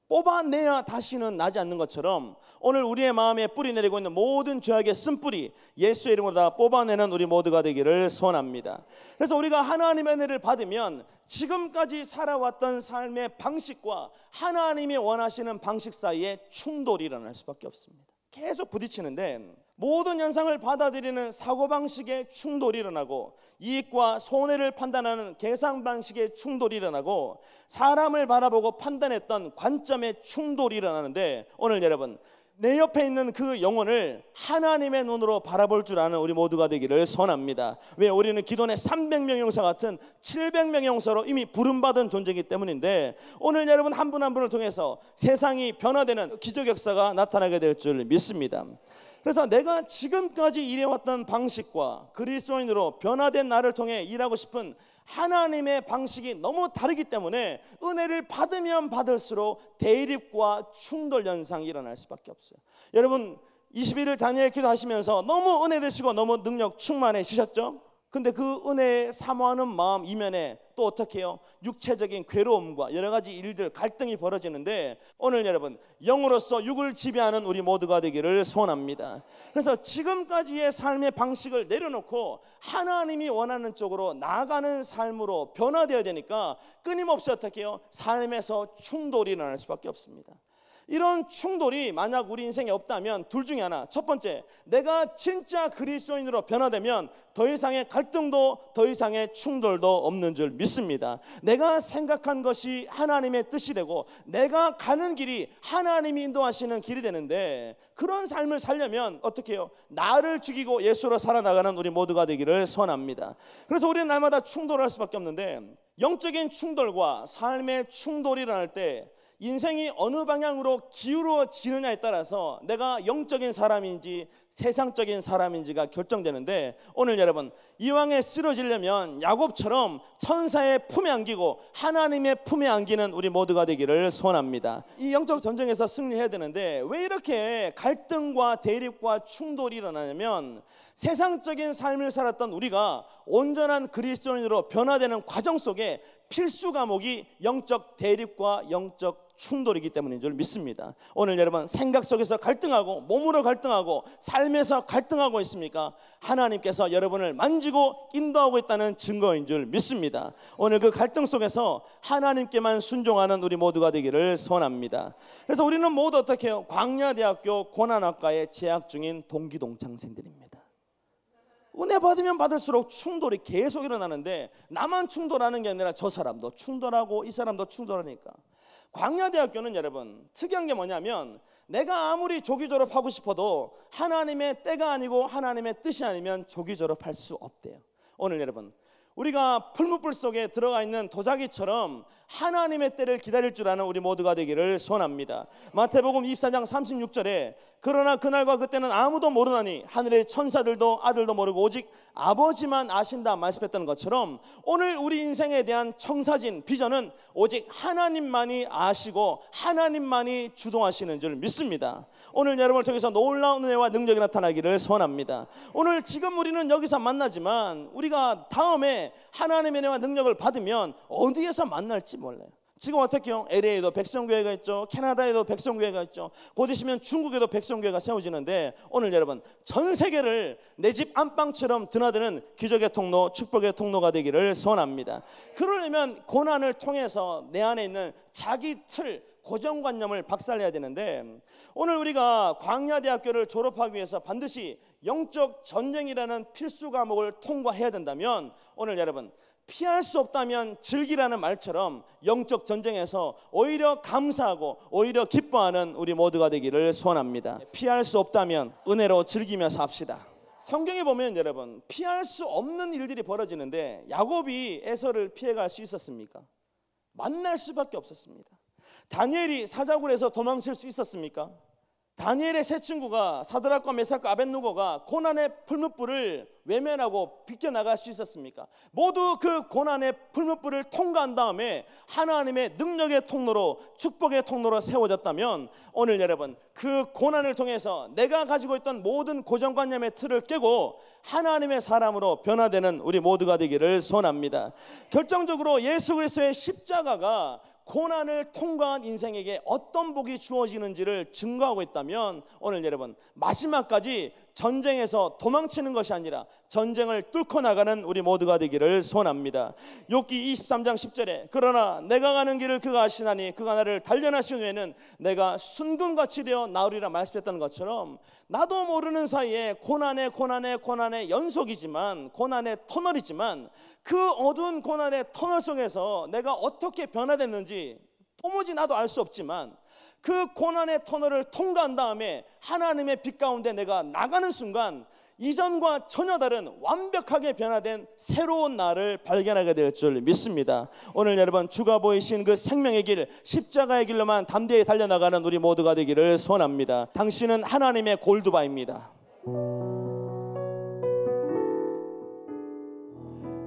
뽑아내야 다시는 나지 않는 것처럼 오늘 우리의 마음에 뿌리 내리고 있는 모든 죄악의 쓴뿌리 예수의 이름으로 다 뽑아내는 우리 모두가 되기를 소원합니다. 그래서 우리가 하나님의 은혜를 받으면 지금까지 살아왔던 삶의 방식과 하나님이 원하시는 방식 사이에 충돌이 일어날 수밖에 없습니다. 계속 부딪히는데 모든 현상을 받아들이는 사고방식의 충돌이 일어나고, 이익과 손해를 판단하는 계산 방식의 충돌이 일어나고, 사람을 바라보고 판단했던 관점의 충돌이 일어나는데, 오늘 여러분, 내 옆에 있는 그 영혼을 하나님의 눈으로 바라볼 줄 아는 우리 모두가 되기를 소원합니다. 왜? 우리는 기존의 300명 용사 같은 700명 용사로 이미 부름받은 존재이기 때문인데, 오늘 여러분 한 분 한 분을 통해서 세상이 변화되는 기적 역사가 나타나게 될 줄 믿습니다. 그래서 내가 지금까지 일해왔던 방식과 그리스도인으로 변화된 나를 통해 일하고 싶은 하나님의 방식이 너무 다르기 때문에 은혜를 받으면 받을수록 대립과 충돌 현상이 일어날 수밖에 없어요. 여러분 21일 다니엘 기도하시면서 너무 은혜 되시고 너무 능력 충만해지셨죠? 근데 그 은혜에 사모하는 마음 이면에 또 어떻게 해요? 육체적인 괴로움과 여러 가지 일들, 갈등이 벌어지는데, 오늘 여러분 영으로서 육을 지배하는 우리 모두가 되기를 소원합니다. 그래서 지금까지의 삶의 방식을 내려놓고 하나님이 원하는 쪽으로 나아가는 삶으로 변화되어야 되니까 끊임없이 어떻게 해요? 삶에서 충돌이 일어날 수밖에 없습니다. 이런 충돌이 만약 우리 인생에 없다면 둘 중에 하나, 첫 번째, 내가 진짜 그리스도인으로 변화되면 더 이상의 갈등도 더 이상의 충돌도 없는 줄 믿습니다. 내가 생각한 것이 하나님의 뜻이 되고 내가 가는 길이 하나님이 인도하시는 길이 되는데, 그런 삶을 살려면 어떻게 해요? 나를 죽이고 예수로 살아나가는 우리 모두가 되기를 소원합니다. 그래서 우리는 날마다 충돌할 수밖에 없는데, 영적인 충돌과 삶의 충돌이 일어날 때 인생이 어느 방향으로 기울어지느냐에 따라서 내가 영적인 사람인지 세상적인 사람인지가 결정되는데, 오늘 여러분 이왕에 쓰러지려면 야곱처럼 천사의 품에 안기고 하나님의 품에 안기는 우리 모두가 되기를 소원합니다. 이 영적 전쟁에서 승리해야 되는데 왜 이렇게 갈등과 대립과 충돌이 일어나냐면, 세상적인 삶을 살았던 우리가 온전한 그리스도인으로 변화되는 과정 속에 필수 과목이 영적 대립과 영적 충돌이기 때문인 줄 믿습니다. 오늘 여러분 생각 속에서 갈등하고 몸으로 갈등하고 삶에서 갈등하고 있습니까? 하나님께서 여러분을 만지고 인도하고 있다는 증거인 줄 믿습니다. 오늘 그 갈등 속에서 하나님께만 순종하는 우리 모두가 되기를 소원합니다. 그래서 우리는 모두 어떻게 해요? 광야대학교 고난학과에 재학 중인 동기동창생들입니다. 은혜 받으면 받을수록 충돌이 계속 일어나는데, 나만 충돌하는 게 아니라 저 사람도 충돌하고 이 사람도 충돌하니까. 광야대학교는 여러분 특이한 게 뭐냐면, 내가 아무리 조기 졸업하고 싶어도 하나님의 때가 아니고 하나님의 뜻이 아니면 조기 졸업할 수 없대요. 오늘 여러분 우리가 풀무불 속에 들어가 있는 도자기처럼 하나님의 때를 기다릴 줄 아는 우리 모두가 되기를 소원합니다. 마태복음 24장 36절에 그러나 그날과 그때는 아무도 모르나니 하늘의 천사들도 아들도 모르고 오직 아버지만 아신다 말씀했던 것처럼, 오늘 우리 인생에 대한 청사진 비전은 오직 하나님만이 아시고 하나님만이 주동하시는 줄 믿습니다. 오늘 여러분을 통해서 놀라운 은혜와 능력이 나타나기를 소원합니다. 오늘 지금 우리는 여기서 만나지만 우리가 다음에 하나님의 은혜와 능력을 받으면 어디에서 만날지 몰라요. 지금 어떻게요? LA에도 백성교회가 있죠. 캐나다에도 백성교회가 있죠. 곧 있으면 중국에도 백성교회가 세워지는데 오늘 여러분 전 세계를 내 집 안방처럼 드나드는 기적의 통로, 축복의 통로가 되기를 소원합니다. 그러려면 고난을 통해서 내 안에 있는 자기 틀, 고정관념을 박살내야 되는데 오늘 우리가 광야대학교를 졸업하기 위해서 반드시 영적 전쟁이라는 필수 과목을 통과해야 된다면 오늘 여러분 피할 수 없다면 즐기라는 말처럼 영적 전쟁에서 오히려 감사하고 오히려 기뻐하는 우리 모두가 되기를 소원합니다. 피할 수 없다면 은혜로 즐기며 삽시다. 성경에 보면 여러분 피할 수 없는 일들이 벌어지는데 야곱이 에서를 피해갈 수 있었습니까? 만날 수밖에 없었습니다. 다니엘이 사자굴에서 도망칠 수 있었습니까? 다니엘의 세 친구가 사드락과 메삭과 아벳느고가 고난의 풀무불을 외면하고 비껴나갈 수 있었습니까? 모두 그 고난의 풀무불을 통과한 다음에 하나님의 능력의 통로로 축복의 통로로 세워졌다면 오늘 여러분 그 고난을 통해서 내가 가지고 있던 모든 고정관념의 틀을 깨고 하나님의 사람으로 변화되는 우리 모두가 되기를 소원합니다. 결정적으로 예수 그리스도의 십자가가 고난을 통과한 인생에게 어떤 복이 주어지는지를 증거하고 있다면 오늘 여러분 마지막까지 전쟁에서 도망치는 것이 아니라 전쟁을 뚫고 나가는 우리 모두가 되기를 소원합니다. 욥기 23장 10절에 그러나 내가 가는 길을 그가 아시나니 그가 나를 단련하신 후에는 내가 순금같이 되어 나으리라 말씀했다는 것처럼 나도 모르는 사이에 고난의 연속이지만 고난의 터널이지만 그 어두운 고난의 터널 속에서 내가 어떻게 변화됐는지 도무지 나도 알 수 없지만 그 고난의 터널을 통과한 다음에 하나님의 빛 가운데 내가 나가는 순간 이전과 전혀 다른 완벽하게 변화된 새로운 나를 발견하게 될 줄 믿습니다. 오늘 여러분 주가 보이신 그 생명의 길 십자가의 길로만 담대히 달려나가는 우리 모두가 되기를 소원합니다. 당신은 하나님의 골드바입니다.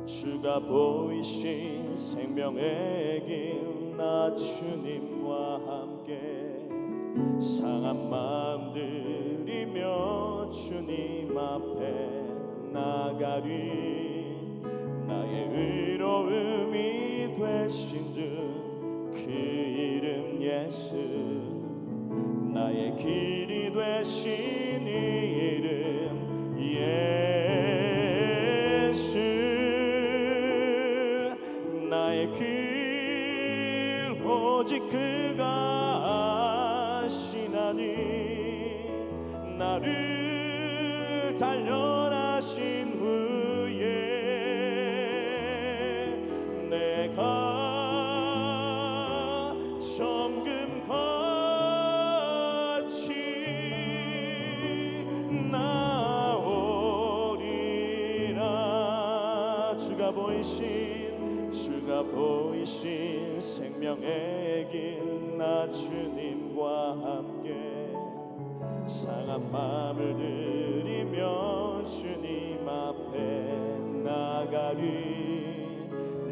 주가 보이신 생명의 길 나 주님과 함께 상한 마음 들이며 주님 앞에 나가리 나의 의로움이 되신 주 그 이름 예수 나의 길이 되신 이름 예수 나의 길 오직 그가 아시나니 나를 단련하신 후에 내가 정금같이 나오리라 주가 보이신 생명의 길 나 주님과 함께 상한 마음을 들이며 주님 앞에 나가리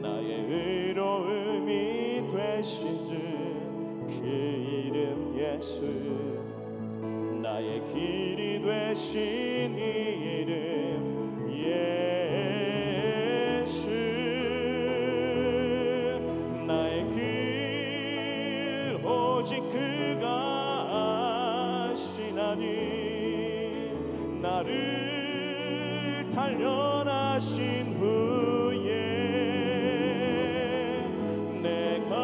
나의 의로움이 되신 주 그 이름 예수 나의 길이 되신 이름 예수 나의 길 오직 그가 아시나니 나를 단련하신 후에 내가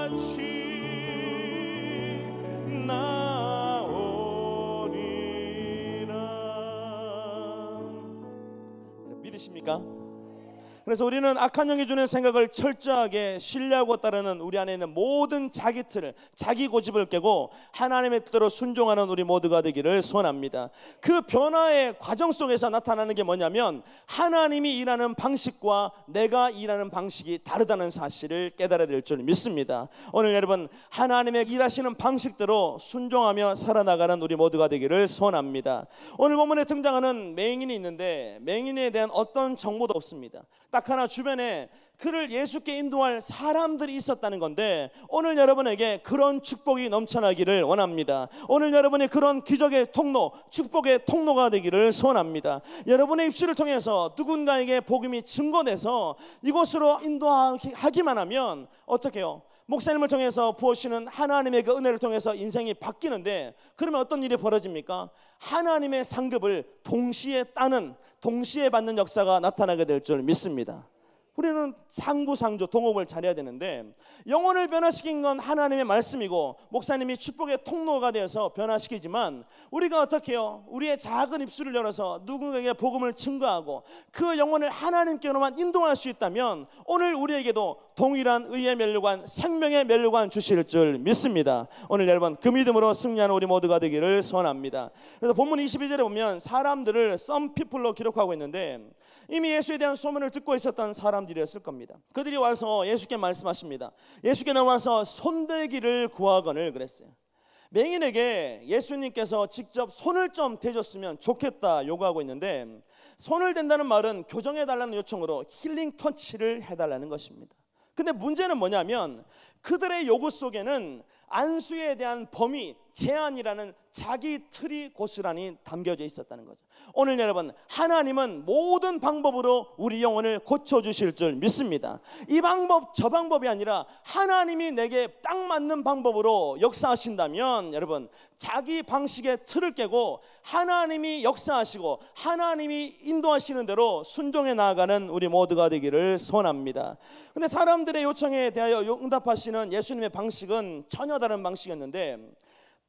정금같이 나오리라. 믿으십니까? 그래서 우리는 악한 영이 주는 생각을 철저하게 신뢰하고 따르는 우리 안에 있는 모든 자기 틀을 자기 고집을 깨고 하나님의 뜻대로 순종하는 우리 모두가 되기를 소원합니다. 그 변화의 과정 속에서 나타나는 게 뭐냐면 하나님이 일하는 방식과 내가 일하는 방식이 다르다는 사실을 깨달아야 될 줄 믿습니다. 오늘 여러분 하나님의 일하시는 방식대로 순종하며 살아나가는 우리 모두가 되기를 소원합니다. 오늘 본문에 등장하는 맹인이 있는데 맹인에 대한 어떤 정보도 없습니다. 딱 딱 하나 주변에 그를 예수께 인도할 사람들이 있었다는 건데, 오늘 여러분에게 그런 축복이 넘쳐나기를 원합니다. 오늘 여러분이 그런 기적의 통로, 축복의 통로가 되기를 소원합니다. 여러분의 입술을 통해서 누군가에게 복음이 증거돼서 이곳으로 인도하기만 하면 어떻게 해요? 목사님을 통해서 부어주시는 하나님의 그 은혜를 통해서 인생이 바뀌는데, 그러면 어떤 일이 벌어집니까? 하나님의 상급을 동시에 따는, 동시에 받는 역사가 나타나게 될 줄 믿습니다. 우리는 상부상조 동업을 잘해야 되는데, 영혼을 변화시킨 건 하나님의 말씀이고 목사님이 축복의 통로가 되어서 변화시키지만, 우리가 어떻게 해요? 우리의 작은 입술을 열어서 누군가에게 복음을 증거하고 그 영혼을 하나님께로만 인도할 수 있다면 오늘 우리에게도 동일한 의의 면류관, 생명의 면류관 주실 줄 믿습니다. 오늘 여러분 그 믿음으로 승리하는 우리 모두가 되기를 소원합니다. 그래서 본문 22절에 보면 사람들을 some people로 기록하고 있는데, 이미 예수에 대한 소문을 듣고 있었던 사람들이었을 겁니다. 그들이 와서 예수께 말씀하십니다. 예수께 나와서 손대기를 구하거늘 그랬어요. 맹인에게 예수님께서 직접 손을 좀 대줬으면 좋겠다 요구하고 있는데, 손을 댄다는 말은 교정해달라는 요청으로 힐링 터치를 해달라는 것입니다. 근데 문제는 뭐냐면 그들의 요구 속에는 안수에 대한 범위, 제한이라는 자기 틀이 고스란히 담겨져 있었다는 거죠. 오늘 여러분, 하나님은 모든 방법으로 우리 영혼을 고쳐주실 줄 믿습니다. 이 방법 저 방법이 아니라 하나님이 내게 딱 맞는 방법으로 역사하신다면, 여러분 자기 방식의 틀을 깨고 하나님이 역사하시고 하나님이 인도하시는 대로 순종해 나아가는 우리 모두가 되기를 소원합니다. 근데 사람들의 요청에 대하여 응답하시는 예수님의 방식은 전혀 다른 방식이었는데,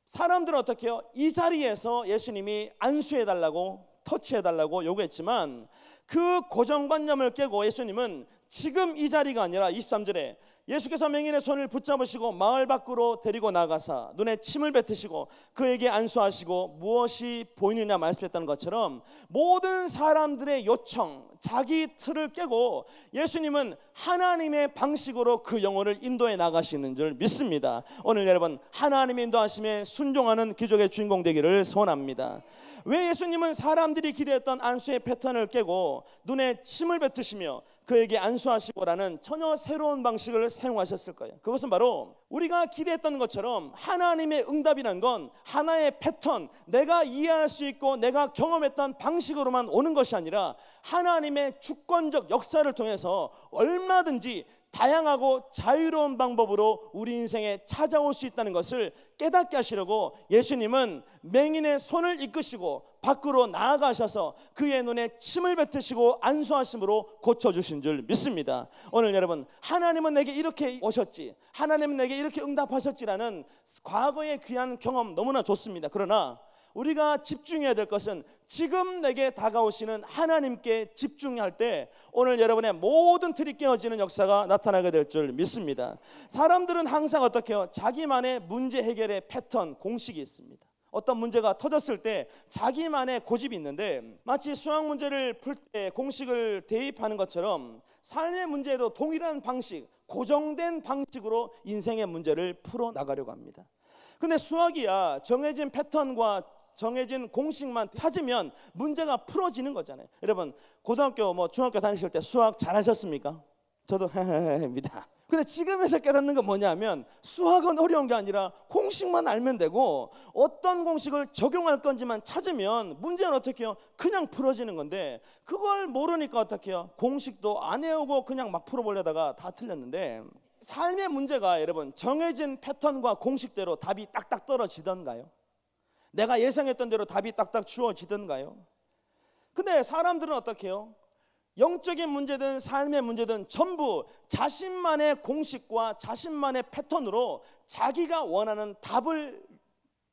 사람들은 어떻게 해요? 이 자리에서 예수님이 안수해달라고, 터치해달라고 요구했지만 그 고정관념을 깨고 예수님은 지금 이 자리가 아니라 23절에 예수께서 맹인의 손을 붙잡으시고 마을 밖으로 데리고 나가사 눈에 침을 뱉으시고 그에게 안수하시고 무엇이 보이느냐 말씀했다는 것처럼, 모든 사람들의 요청, 자기 틀을 깨고 예수님은 하나님의 방식으로 그 영혼을 인도해 나가시는 줄 믿습니다. 오늘 여러분 하나님의 인도하심에 순종하는 기적의 주인공 되기를 소원합니다. 왜 예수님은 사람들이 기대했던 안수의 패턴을 깨고 눈에 침을 뱉으시며 그에게 안수하시고라는 전혀 새로운 방식을 사용하셨을 거예요? 그것은 바로 우리가 기대했던 것처럼 하나님의 응답이란 건 하나의 패턴, 내가 이해할 수 있고 내가 경험했던 방식으로만 오는 것이 아니라 하나님의 주권적 역사를 통해서 얼마든지 다양하고 자유로운 방법으로 우리 인생에 찾아올 수 있다는 것을 깨닫게 하시려고 예수님은 맹인의 손을 이끄시고 밖으로 나아가셔서 그의 눈에 침을 뱉으시고 안수하심으로 고쳐주신 줄 믿습니다. 오늘 여러분, 하나님은 내게 이렇게 오셨지, 하나님은 내게 이렇게 응답하셨지라는 과거의 귀한 경험 너무나 좋습니다. 그러나 우리가 집중해야 될 것은 지금 내게 다가오시는 하나님께 집중할 때 오늘 여러분의 모든 틀이 깨어지는 역사가 나타나게 될 줄 믿습니다. 사람들은 항상 어떻게 해요? 자기만의 문제 해결의 패턴, 공식이 있습니다. 어떤 문제가 터졌을 때 자기만의 고집이 있는데, 마치 수학 문제를 풀 때 공식을 대입하는 것처럼 삶의 문제도 동일한 방식, 고정된 방식으로 인생의 문제를 풀어나가려고 합니다. 근데 수학이야 정해진 패턴과 정해진 공식만 찾으면 문제가 풀어지는 거잖아요. 여러분 고등학교 중학교 다니실 때 수학 잘하셨습니까? 저도 입니다. 근데 지금에서 깨닫는 건 뭐냐면 수학은 어려운 게 아니라 공식만 알면 되고 어떤 공식을 적용할 건지만 찾으면 문제는 어떻게 해요? 그냥 풀어지는 건데, 그걸 모르니까 어떻게 해요? 공식도 안 외우고 그냥 막 풀어보려다가 다 틀렸는데, 삶의 문제가 여러분 정해진 패턴과 공식대로 답이 딱딱 떨어지던가요? 내가 예상했던 대로 답이 딱딱 주어지던가요? 근데 사람들은 어떻게 해요? 영적인 문제든 삶의 문제든 전부 자신만의 공식과 자신만의 패턴으로 자기가 원하는 답을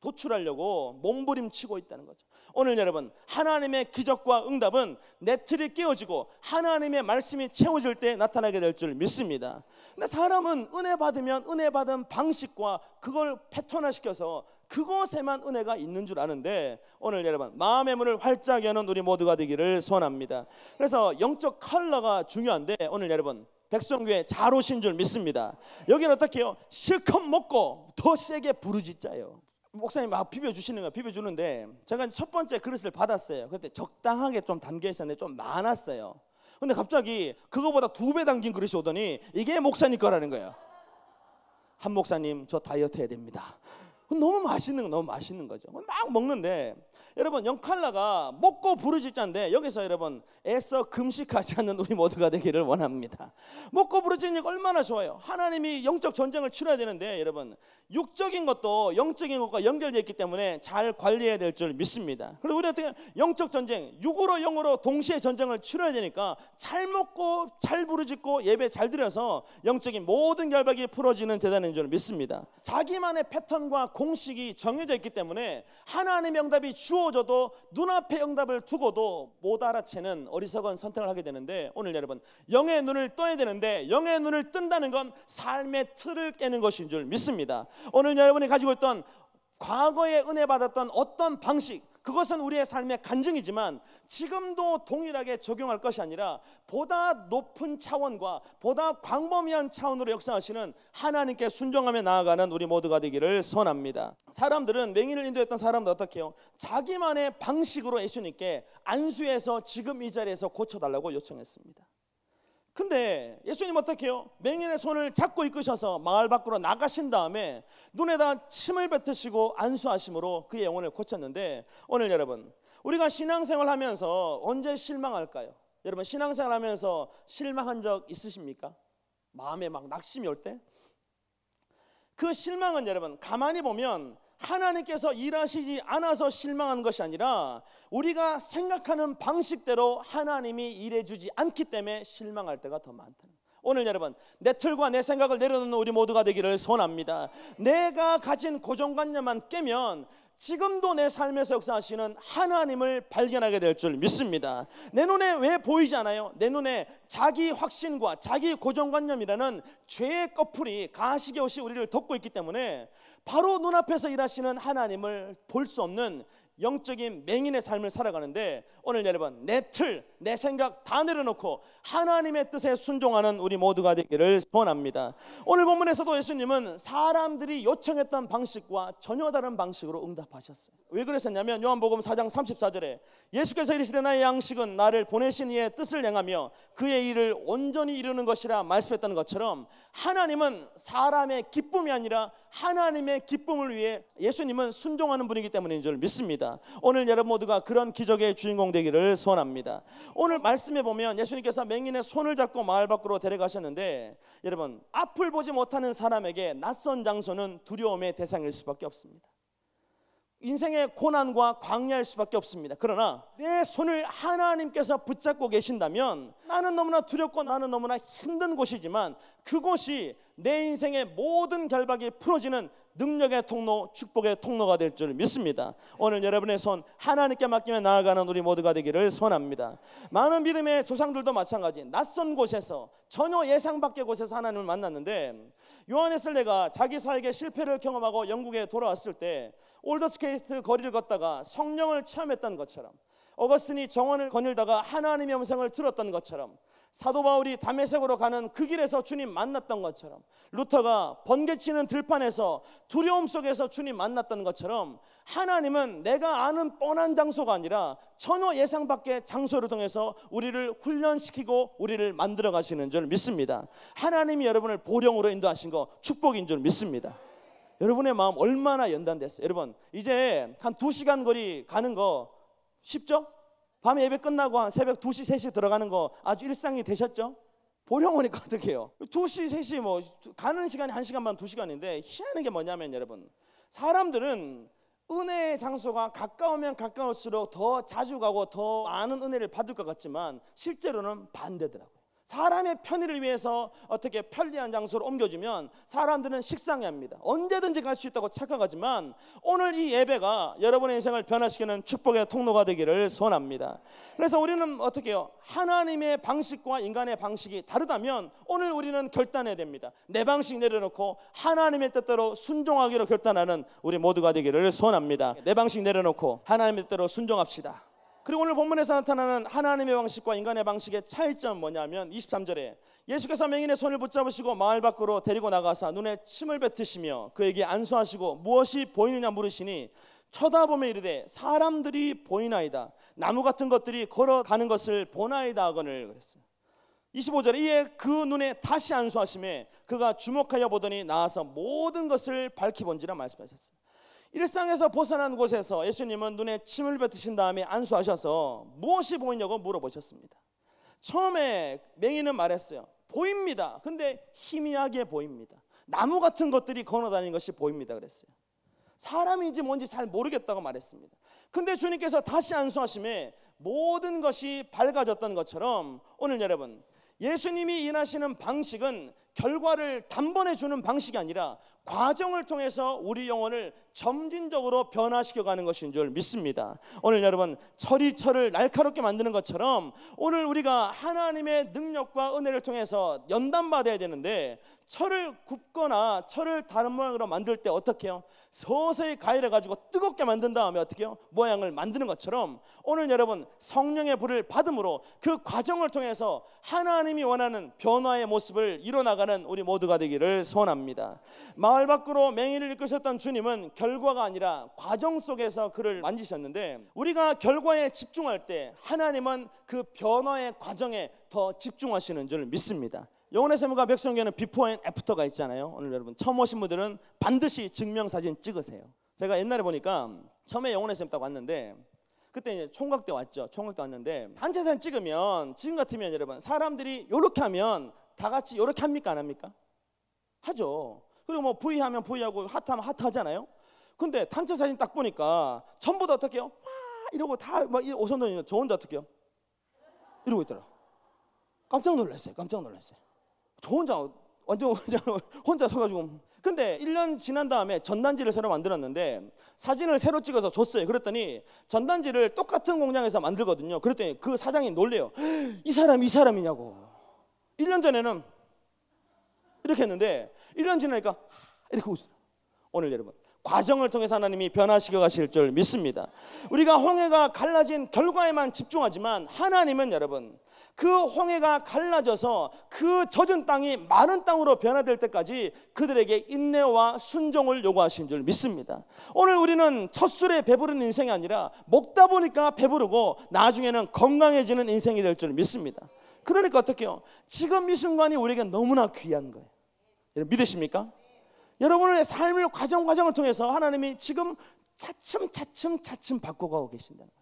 도출하려고 몸부림치고 있다는 거죠. 오늘 여러분, 하나님의 기적과 응답은 내 틀이 깨어지고 하나님의 말씀이 채워질 때 나타나게 될 줄 믿습니다. 근데 사람은 은혜 받으면 은혜 받은 방식과 그걸 패턴화시켜서 그것에만 은혜가 있는 줄 아는데, 오늘 여러분 마음의 문을 활짝 여는 우리 모두가 되기를 소원합니다. 그래서 영적 컬러가 중요한데, 오늘 여러분 백성교회 잘 오신 줄 믿습니다. 여기는 어떻게 해요? 실컷 먹고 더 세게 부르짖자요. 목사님 막 비벼주시는 거예요. 비벼주는데 제가 첫 번째 그릇을 받았어요. 그때 적당하게 좀 담겨 있었는데 좀 많았어요. 근데 갑자기 그거보다 2배 담긴 그릇이 오더니 이게 목사님 거라는 거예요. 한 목사님, 저 다이어트 해야 됩니다. 너무 맛있는 거죠. 막 먹는데 여러분, 영칼라가 먹고 부르짖자인데 여기서 여러분 애써 금식하지 않는 우리 모두가 되기를 원합니다. 먹고 부르짖으니까 얼마나 좋아요. 하나님이 영적 전쟁을 치러야 되는데 여러분, 육적인 것도 영적인 것과 연결되어 있기 때문에 잘 관리해야 될 줄 믿습니다. 그리고 우리 어떻게 영적 전쟁, 육으로 영으로 동시에 전쟁을 치러야 되니까 잘 먹고 잘 부르짖고 예배 잘 드려서 영적인 모든 결박이 풀어지는 재단인 줄 믿습니다. 자기만의 패턴과 공식이 정해져 있기 때문에 하나님의 응답이 주어져도 눈앞에 응답을 두고도 못 알아채는 어리석은 선택을 하게 되는데, 오늘 여러분 영의 눈을 떠야 되는데 영의 눈을 뜬다는 건 삶의 틀을 깨는 것인 줄 믿습니다. 오늘 여러분이 가지고 있던 과거에 은혜 받았던 어떤 방식, 그것은 우리의 삶의 간증이지만 지금도 동일하게 적용할 것이 아니라 보다 높은 차원과 보다 광범위한 차원으로 역사하시는 하나님께 순종하며 나아가는 우리 모두가 되기를 소원합니다. 사람들은, 맹인을 인도했던 사람들 어떻게 해요? 자기만의 방식으로 예수님께 안수해서 지금 이 자리에서 고쳐달라고 요청했습니다. 근데 예수님 어떻게 해요? 맹인의 손을 잡고 이끄셔서 마을 밖으로 나가신 다음에 눈에다 침을 뱉으시고 안수하심으로 그의 영혼을 고쳤는데, 오늘 여러분 우리가 신앙생활 하면서 언제 실망할까요? 여러분, 신앙생활 하면서 실망한 적 있으십니까? 마음에 막 낙심이 올 때? 그 실망은 여러분 가만히 보면 하나님께서 일하시지 않아서 실망한 것이 아니라 우리가 생각하는 방식대로 하나님이 일해주지 않기 때문에 실망할 때가 더 많다는 거예요. 오늘 여러분, 내 틀과 내 생각을 내려놓는 우리 모두가 되기를 소원합니다. 내가 가진 고정관념만 깨면 지금도 내 삶에서 역사하시는 하나님을 발견하게 될 줄 믿습니다. 내 눈에 왜 보이지 않아요? 내 눈에 자기 확신과 자기 고정관념이라는 죄의 꺼풀이, 가시의 옷이 우리를 덮고 있기 때문에 바로 눈앞에서 일하시는 하나님을 볼 수 없는 영적인 맹인의 삶을 살아가는데, 오늘 여러분 내 틀, 내 생각 다 내려놓고 하나님의 뜻에 순종하는 우리 모두가 되기를 소원합니다. 오늘 본문에서도 예수님은 사람들이 요청했던 방식과 전혀 다른 방식으로 응답하셨어요. 왜 그러셨냐면 요한복음 4장 34절에 예수께서 이르시되 나의 양식은 나를 보내신 이의 뜻을 행하며 그의 일을 온전히 이루는 것이라 말씀했다는 것처럼, 하나님은 사람의 기쁨이 아니라 하나님의 기쁨을 위해 예수님은 순종하는 분이기 때문인 줄 믿습니다. 오늘 여러분 모두가 그런 기적의 주인공 되기를 소원합니다. 오늘 말씀에 보면 예수님께서 맹인의 손을 잡고 마을 밖으로 데려가셨는데, 여러분 앞을 보지 못하는 사람에게 낯선 장소는 두려움의 대상일 수밖에 없습니다. 인생의 고난과 광야일 수밖에 없습니다. 그러나 내 손을 하나님께서 붙잡고 계신다면 나는 너무나 두렵고 나는 너무나 힘든 곳이지만 그곳이 내 인생의 모든 결박이 풀어지는 능력의 통로, 축복의 통로가 될 줄 믿습니다. 오늘 여러분의 손 하나님께 맡기며 나아가는 우리 모두가 되기를 소원합니다. 많은 믿음의 조상들도 마찬가지, 낯선 곳에서 전혀 예상 밖의 곳에서 하나님을 만났는데, 요한 웨슬레가 자기 사역의 실패를 경험하고 영국에 돌아왔을 때 올더스게이트 거리를 걷다가 성령을 체험했던 것처럼, 어거스틴이 정원을 거닐다가 하나님의 음성을 들었던 것처럼, 사도 바울이 다메섹으로 가는 그 길에서 주님 만났던 것처럼, 루터가 번개치는 들판에서 두려움 속에서 주님 만났던 것처럼, 하나님은 내가 아는 뻔한 장소가 아니라 전혀 예상 밖의 장소를 통해서 우리를 훈련시키고 우리를 만들어 가시는 줄 믿습니다. 하나님이 여러분을 보령으로 인도하신 거 축복인 줄 믿습니다. 여러분의 마음 얼마나 연단됐어요? 여러분 이제 한 2시간 거리 가는 거 쉽죠? 밤에 예배 끝나고 한 새벽 2시, 3시 들어가는 거 아주 일상이 되셨죠? 보령 오니까 어떻게 해요? 2시, 3시 뭐 가는 시간이 1시간 반, 2시간인데 희한한 게 뭐냐면, 여러분 사람들은 은혜의 장소가 가까우면 가까울수록 더 자주 가고 더 많은 은혜를 받을 것 같지만 실제로는 반대더라고요. 사람의 편의를 위해서 어떻게 편리한 장소로 옮겨주면 사람들은 식상해합니다. 언제든지 갈 수 있다고 착각하지만 오늘 이 예배가 여러분의 인생을 변화시키는 축복의 통로가 되기를 소원합니다. 그래서 우리는 어떻게 해요? 하나님의 방식과 인간의 방식이 다르다면 오늘 우리는 결단해야 됩니다. 내 방식 내려놓고 하나님의 뜻대로 순종하기로 결단하는 우리 모두가 되기를 소원합니다. 내 방식 내려놓고 하나님의 뜻대로 순종합시다. 그리고 오늘 본문에서 나타나는 하나님의 방식과 인간의 방식의 차이점은 뭐냐면 23절에 예수께서 맹인의 손을 붙잡으시고 마을 밖으로 데리고 나가사 눈에 침을 뱉으시며 그에게 안수하시고 무엇이 보이느냐 물으시니 쳐다보며 이르되 사람들이 보이나이다. 나무 같은 것들이 걸어가는 것을 보나이다 하거늘 그랬어요. 25절에 이에 그 눈에 다시 안수하심에 그가 주목하여 보더니 나와서 모든 것을 밝히 본지라 말씀하셨어요. 일상에서 벗어난 곳에서 예수님은 눈에 침을 뱉으신 다음에 안수하셔서 무엇이 보이냐고 물어보셨습니다. 처음에 맹인은 말했어요. 보입니다. 근데 희미하게 보입니다. 나무 같은 것들이 걸어다니는 것이 보입니다 그랬어요. 사람인지 뭔지 잘 모르겠다고 말했습니다. 근데 주님께서 다시 안수하심에 모든 것이 밝아졌던 것처럼 오늘 여러분, 예수님이 일하시는 방식은 결과를 단번에 주는 방식이 아니라 과정을 통해서 우리 영혼을 점진적으로 변화시켜가는 것인 줄 믿습니다. 오늘 여러분, 철이 철을 날카롭게 만드는 것처럼 오늘 우리가 하나님의 능력과 은혜를 통해서 연단받아야 되는데, 철을 굽거나 철을 다른 모양으로 만들 때 어떻게 해요? 서서히 가열해가지고 뜨겁게 만든 다음에 어떻게 해요? 모양을 만드는 것처럼 오늘 여러분, 성령의 불을 받음으로 그 과정을 통해서 하나님이 원하는 변화의 모습을 이뤄나가는 우리 모두가 되기를 소원합니다. 마을 밖으로 맹인을 이끄셨던 주님은 결과가 아니라 과정 속에서 그를 만지셨는데, 우리가 결과에 집중할 때 하나님은 그 변화의 과정에 더 집중하시는 줄 믿습니다. 영혼의 세무가 백성교회는 비포 앤 애프터가 있잖아요. 오늘 여러분 처음 오신 분들은 반드시 증명사진 찍으세요. 제가 옛날에 보니까 처음에 영혼의 세무 딱 왔는데, 그때 이제 총각 때 왔죠. 총각 때 왔는데 단체 사진 찍으면 지금 같으면 여러분 사람들이 요렇게 하면 다 같이 요렇게 합니까 안 합니까? 하죠. 그리고 뭐 V 하면 V하고 하트 하면 하트 하잖아요. 근데 단체 사진 딱 보니까 전부 다 어떻게 해요? 와 이러고 다 막 오선도는 저 혼자 어떻게 해요? 이러고 있더라. 깜짝 놀랐어요. 깜짝 놀랐어요. 저 혼자 완전 혼자 서가지고. 근데 1년 지난 다음에 전단지를 새로 만들었는데 사진을 새로 찍어서 줬어요. 그랬더니 전단지를 똑같은 공장에서 만들거든요. 그랬더니 그 사장이 놀래요. 이 사람이냐고. 1년 전에는 이렇게 했는데 1년 지나니까 이렇게 웃어요. 오늘 여러분, 과정을 통해서 하나님이 변화시켜 가실 줄 믿습니다. 우리가 홍해가 갈라진 결과에만 집중하지만 하나님은 여러분, 그 홍해가 갈라져서 그 젖은 땅이 마른 땅으로 변화될 때까지 그들에게 인내와 순종을 요구하신 줄 믿습니다. 오늘 우리는 첫 술에 배부른 인생이 아니라 먹다 보니까 배부르고 나중에는 건강해지는 인생이 될 줄 믿습니다. 그러니까 어떻게 해요? 지금 이 순간이 우리에게 너무나 귀한 거예요. 여러분 믿으십니까? 여러분의 삶을 과정을 통해서 하나님이 지금 차츰 바꿔가고 계신다는 거죠.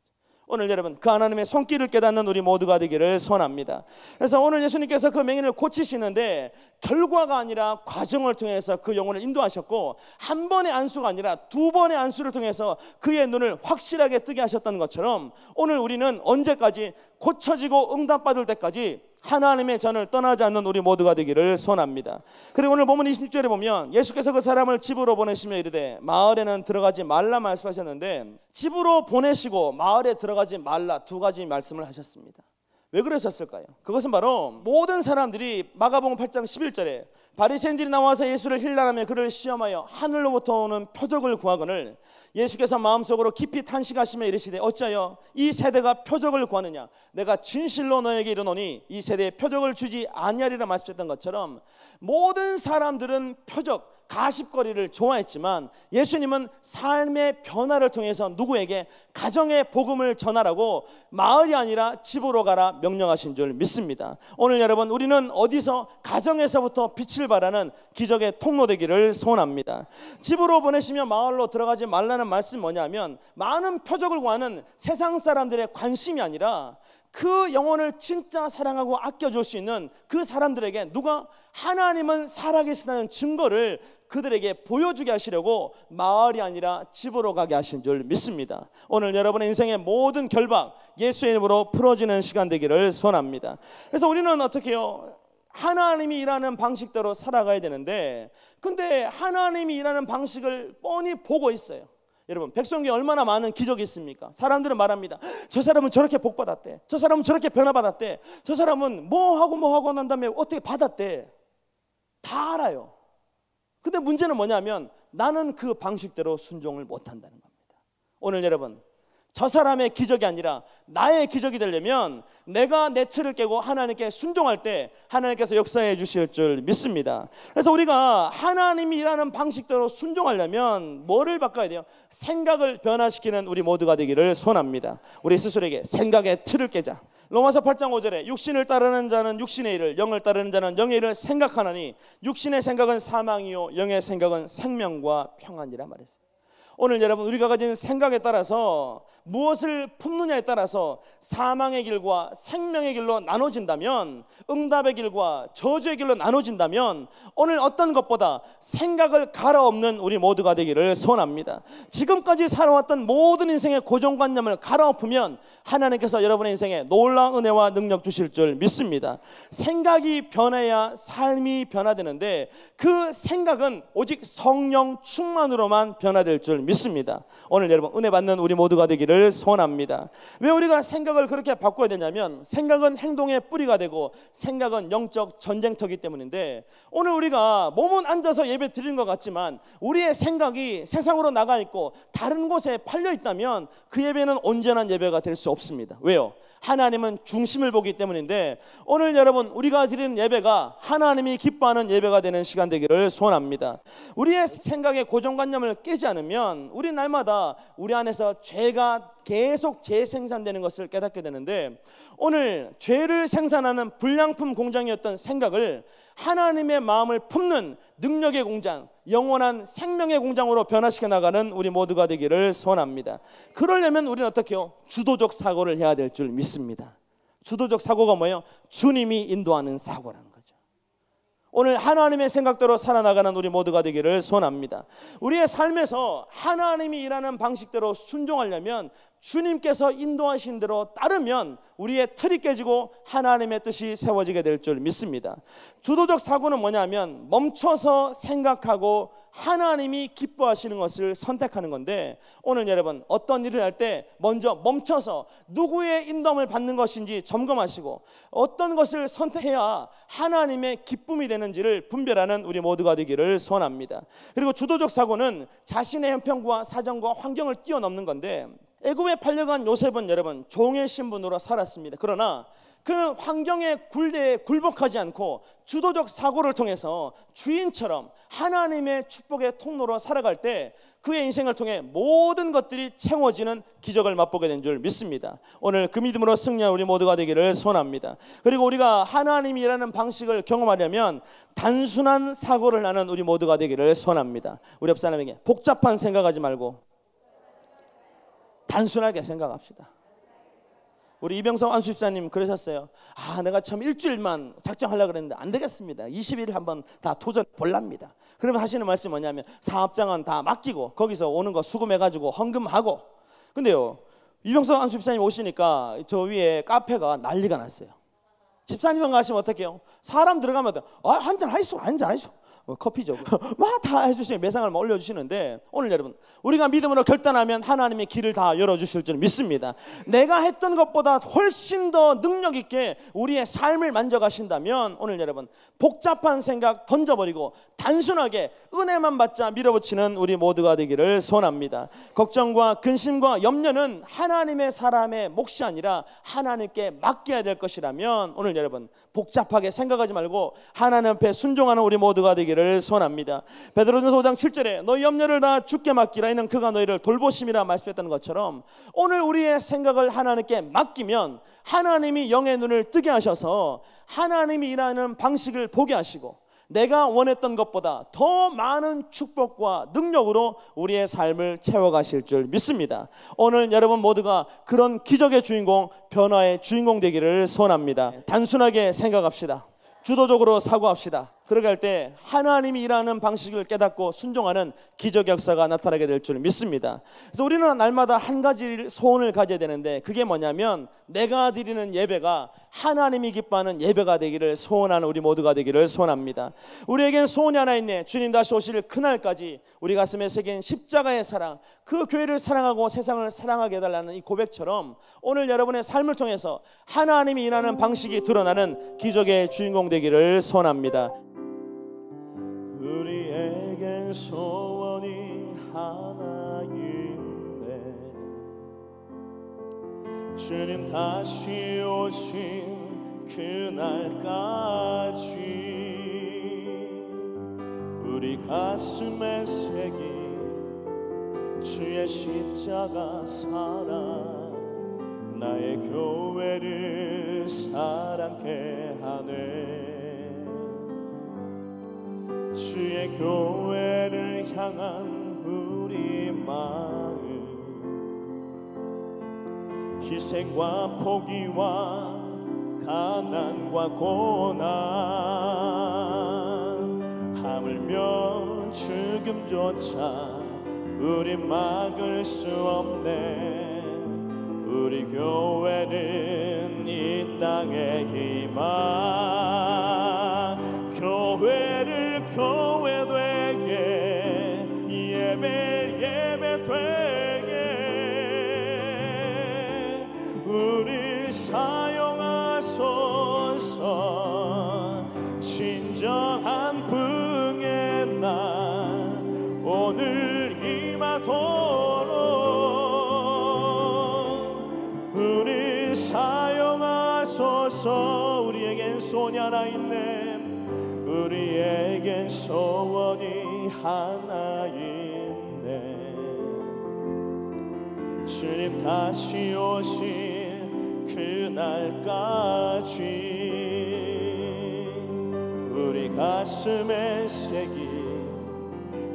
오늘 여러분, 그 하나님의 손길을 깨닫는 우리 모두가 되기를 소원합니다. 그래서 오늘 예수님께서 그 맹인을 고치시는데 결과가 아니라 과정을 통해서 그 영혼을 인도하셨고, 한 번의 안수가 아니라 두 번의 안수를 통해서 그의 눈을 확실하게 뜨게 하셨다는 것처럼 오늘 우리는 언제까지 고쳐지고 응답받을 때까지 하나님의 전을 떠나지 않는 우리 모두가 되기를 소원합니다. 그리고 오늘 본문 26절에 보면 예수께서 그 사람을 집으로 보내시며 이르되 마을에는 들어가지 말라 말씀하셨는데, 집으로 보내시고 마을에 들어가지 말라 두 가지 말씀을 하셨습니다. 왜 그러셨을까요? 그것은 바로 모든 사람들이 마가복음 8장 11절에 바리새인들이 나와서 예수를 힐난하며 그를 시험하여 하늘로부터 오는 표적을 구하거늘 예수께서 마음속으로 깊이 탄식하시며 이르시되 어찌하여 이 세대가 표적을 구하느냐, 내가 진실로 너에게 이르노니 이 세대에 표적을 주지 아니하리라 말씀했던 것처럼 모든 사람들은 표적, 가십거리를 좋아했지만 예수님은 삶의 변화를 통해서 누구에게 가정의 복음을 전하라고 마을이 아니라 집으로 가라 명령하신 줄 믿습니다. 오늘 여러분, 우리는 어디서 가정에서부터 빛을 발하는 기적의 통로 되기를 소원합니다. 집으로 보내시며 마을로 들어가지 말라는 말씀 뭐냐면, 많은 표적을 구하는 세상 사람들의 관심이 아니라 그 영혼을 진짜 사랑하고 아껴줄 수 있는 그 사람들에게 누가 하나님은 살아계시다는 증거를 그들에게 보여주게 하시려고 마을이 아니라 집으로 가게 하신 줄 믿습니다. 오늘 여러분의 인생의 모든 결박 예수의 이름으로 풀어지는 시간 되기를 소원합니다. 그래서 우리는 어떻게 해요? 하나님이 일하는 방식대로 살아가야 되는데, 근데 하나님이 일하는 방식을 뻔히 보고 있어요. 여러분, 백성교에 얼마나 많은 기적이 있습니까? 사람들은 말합니다. 저 사람은 저렇게 복받았대, 저 사람은 저렇게 변화받았대, 저 사람은 뭐 하고 난 다음에 어떻게 받았대. 다 알아요. 근데 문제는 뭐냐면 나는 그 방식대로 순종을 못한다는 겁니다. 오늘 여러분, 저 사람의 기적이 아니라 나의 기적이 되려면 내가 내 틀을 깨고 하나님께 순종할 때 하나님께서 역사해 주실 줄 믿습니다. 그래서 우리가 하나님이 일하는 방식대로 순종하려면 뭐를 바꿔야 돼요? 생각을 변화시키는 우리 모두가 되기를 소원합니다. 우리 스스로에게 생각의 틀을 깨자. 로마서 8장 5절에 육신을 따르는 자는 육신의 일을, 영을 따르는 자는 영의 일을 생각하나니 육신의 생각은 사망이요 영의 생각은 생명과 평안이라 말했어요. 오늘 여러분, 우리가 가진 생각에 따라서, 무엇을 품느냐에 따라서 사망의 길과 생명의 길로 나눠진다면, 응답의 길과 저주의 길로 나눠진다면, 오늘 어떤 것보다 생각을 갈아엎는 우리 모두가 되기를 소원합니다. 지금까지 살아왔던 모든 인생의 고정관념을 갈아엎으면 하나님께서 여러분의 인생에 놀라운 은혜와 능력 주실 줄 믿습니다. 생각이 변해야 삶이 변화되는데, 그 생각은 오직 성령 충만으로만 변화될 줄 믿습니다. 오늘 여러분, 은혜 받는 우리 모두가 되기를 소원합니다. 왜 우리가 생각을 그렇게 바꿔야 되냐면, 생각은 행동의 뿌리가 되고 생각은 영적 전쟁터이기 때문인데, 오늘 우리가 몸은 앉아서 예배 드리는 것 같지만 우리의 생각이 세상으로 나가 있고 다른 곳에 팔려 있다면 그 예배는 온전한 예배가 될 수 없습니다. 왜요? 하나님은 중심을 보기 때문인데, 오늘 여러분, 우리가 드리는 예배가 하나님이 기뻐하는 예배가 되는 시간 되기를 소원합니다. 우리의 생각의 고정관념을 깨지 않으면 우리 날마다 우리 안에서 죄가 계속 재생산되는 것을 깨닫게 되는데, 오늘 죄를 생산하는 불량품 공장이었던 생각을 하나님의 마음을 품는 능력의 공장, 영원한 생명의 공장으로 변화시켜 나가는 우리 모두가 되기를 소원합니다. 그러려면 우리는 어떻게 해요? 주도적 사고를 해야 될 줄 믿습니다. 주도적 사고가 뭐예요? 주님이 인도하는 사고라는 거죠. 오늘 하나님의 생각대로 살아나가는 우리 모두가 되기를 소원합니다. 우리의 삶에서 하나님이 일하는 방식대로 순종하려면, 주님께서 인도하신 대로 따르면 우리의 틀이 깨지고 하나님의 뜻이 세워지게 될 줄 믿습니다. 주도적 사고는 뭐냐면, 멈춰서 생각하고 하나님이 기뻐하시는 것을 선택하는 건데, 오늘 여러분, 어떤 일을 할 때 먼저 멈춰서 누구의 인도함을 받는 것인지 점검하시고 어떤 것을 선택해야 하나님의 기쁨이 되는지를 분별하는 우리 모두가 되기를 소원합니다. 그리고 주도적 사고는 자신의 형편과 사정과 환경을 뛰어넘는 건데, 애굽에 팔려간 요셉은 여러분 종의 신분으로 살았습니다. 그러나 그는 환경에 굴복하지 않고 주도적 사고를 통해서 주인처럼 하나님의 축복의 통로로 살아갈 때 그의 인생을 통해 모든 것들이 채워지는 기적을 맛보게 된 줄 믿습니다. 오늘 그 믿음으로 승리한 우리 모두가 되기를 소원합니다. 그리고 우리가 하나님이 일하는 방식을 경험하려면 단순한 사고를 하는 우리 모두가 되기를 소원합니다. 우리 옆 사람에게 복잡한 생각하지 말고 단순하게 생각합시다. 우리 이병석 안수집사님 그러셨어요. 내가 처음 일주일만 작정하려고 그랬는데 안 되겠습니다. 20일 한번 다 도전 볼랍니다. 그러면 하시는 말씀이 뭐냐면, 사업장은 다 맡기고 거기서 오는 거 수금해가지고 헌금하고. 근데요, 이병석 안수집사님 오시니까 저 위에 카페가 난리가 났어요. 집사님만 가시면 어떡해요? 사람 들어가면 한잔 하시오, 한잔 하시오. 커피죠. 막 다 해주시는, 매상을 올려주시는데, 오늘 여러분, 우리가 믿음으로 결단하면 하나님의 길을 다 열어주실 줄 믿습니다. 내가 했던 것보다 훨씬 더 능력 있게 우리의 삶을 만져가신다면, 오늘 여러분, 복잡한 생각 던져버리고 단순하게 은혜만 받자 밀어붙이는 우리 모두가 되기를 소원합니다. 걱정과 근심과 염려는 하나님의 사람의 몫이 아니라 하나님께 맡겨야 될 것이라면, 오늘 여러분, 복잡하게 생각하지 말고 하나님 앞에 순종하는 우리 모두가 되기를 소원합니다. 베드로전서 5장 7절에 너희 염려를 다 주께 맡기라, 이는 그가 너희를 돌보심이라 말씀했다는 것처럼, 오늘 우리의 생각을 하나님께 맡기면 하나님이 영의 눈을 뜨게 하셔서 하나님이 일하는 방식을 보게 하시고 내가 원했던 것보다 더 많은 축복과 능력으로 우리의 삶을 채워가실 줄 믿습니다. 오늘 여러분 모두가 그런 기적의 주인공, 변화의 주인공 되기를 소원합니다. 단순하게 생각합시다. 주도적으로 사고합시다. 그렇게 할 때 하나님이 일하는 방식을 깨닫고 순종하는 기적 역사가 나타나게 될 줄 믿습니다. 그래서 우리는 날마다 한 가지 소원을 가져야 되는데, 그게 뭐냐면 내가 드리는 예배가 하나님이 기뻐하는 예배가 되기를 소원하는 우리 모두가 되기를 소원합니다. 우리에겐 소원이 하나 있네. 주님 다시 오실 그날까지 우리 가슴에 새긴 십자가의 사랑, 그 교회를 사랑하고 세상을 사랑하게 해달라는 이 고백처럼, 오늘 여러분의 삶을 통해서 하나님이 일하는 방식이 드러나는 기적의 주인공 되기를 소원합니다. 우리에겐 소원이 하나 있네. 주님 다시 오신 그날까지 우리 가슴에 새긴 주의 십자가 사랑, 나의 교회를 사랑케 하네. 주의 교회를 향한 우리 마음, 희생과 포기와 가난과 고난, 하물며 죽음조차 우리 막을 수 없네. 우리 교회는 이 땅의 희망, 교회를 교회 되게, 예배 예배 되게 우리 사용하소서. 진정한 풍의 날 오늘 임하도록 우리 사용하소서. 우리에겐 소원이 하나 있네. 우리에겐 소원이 하나 있네. 주님 다시 오실 그날까지 우리 가슴에 새긴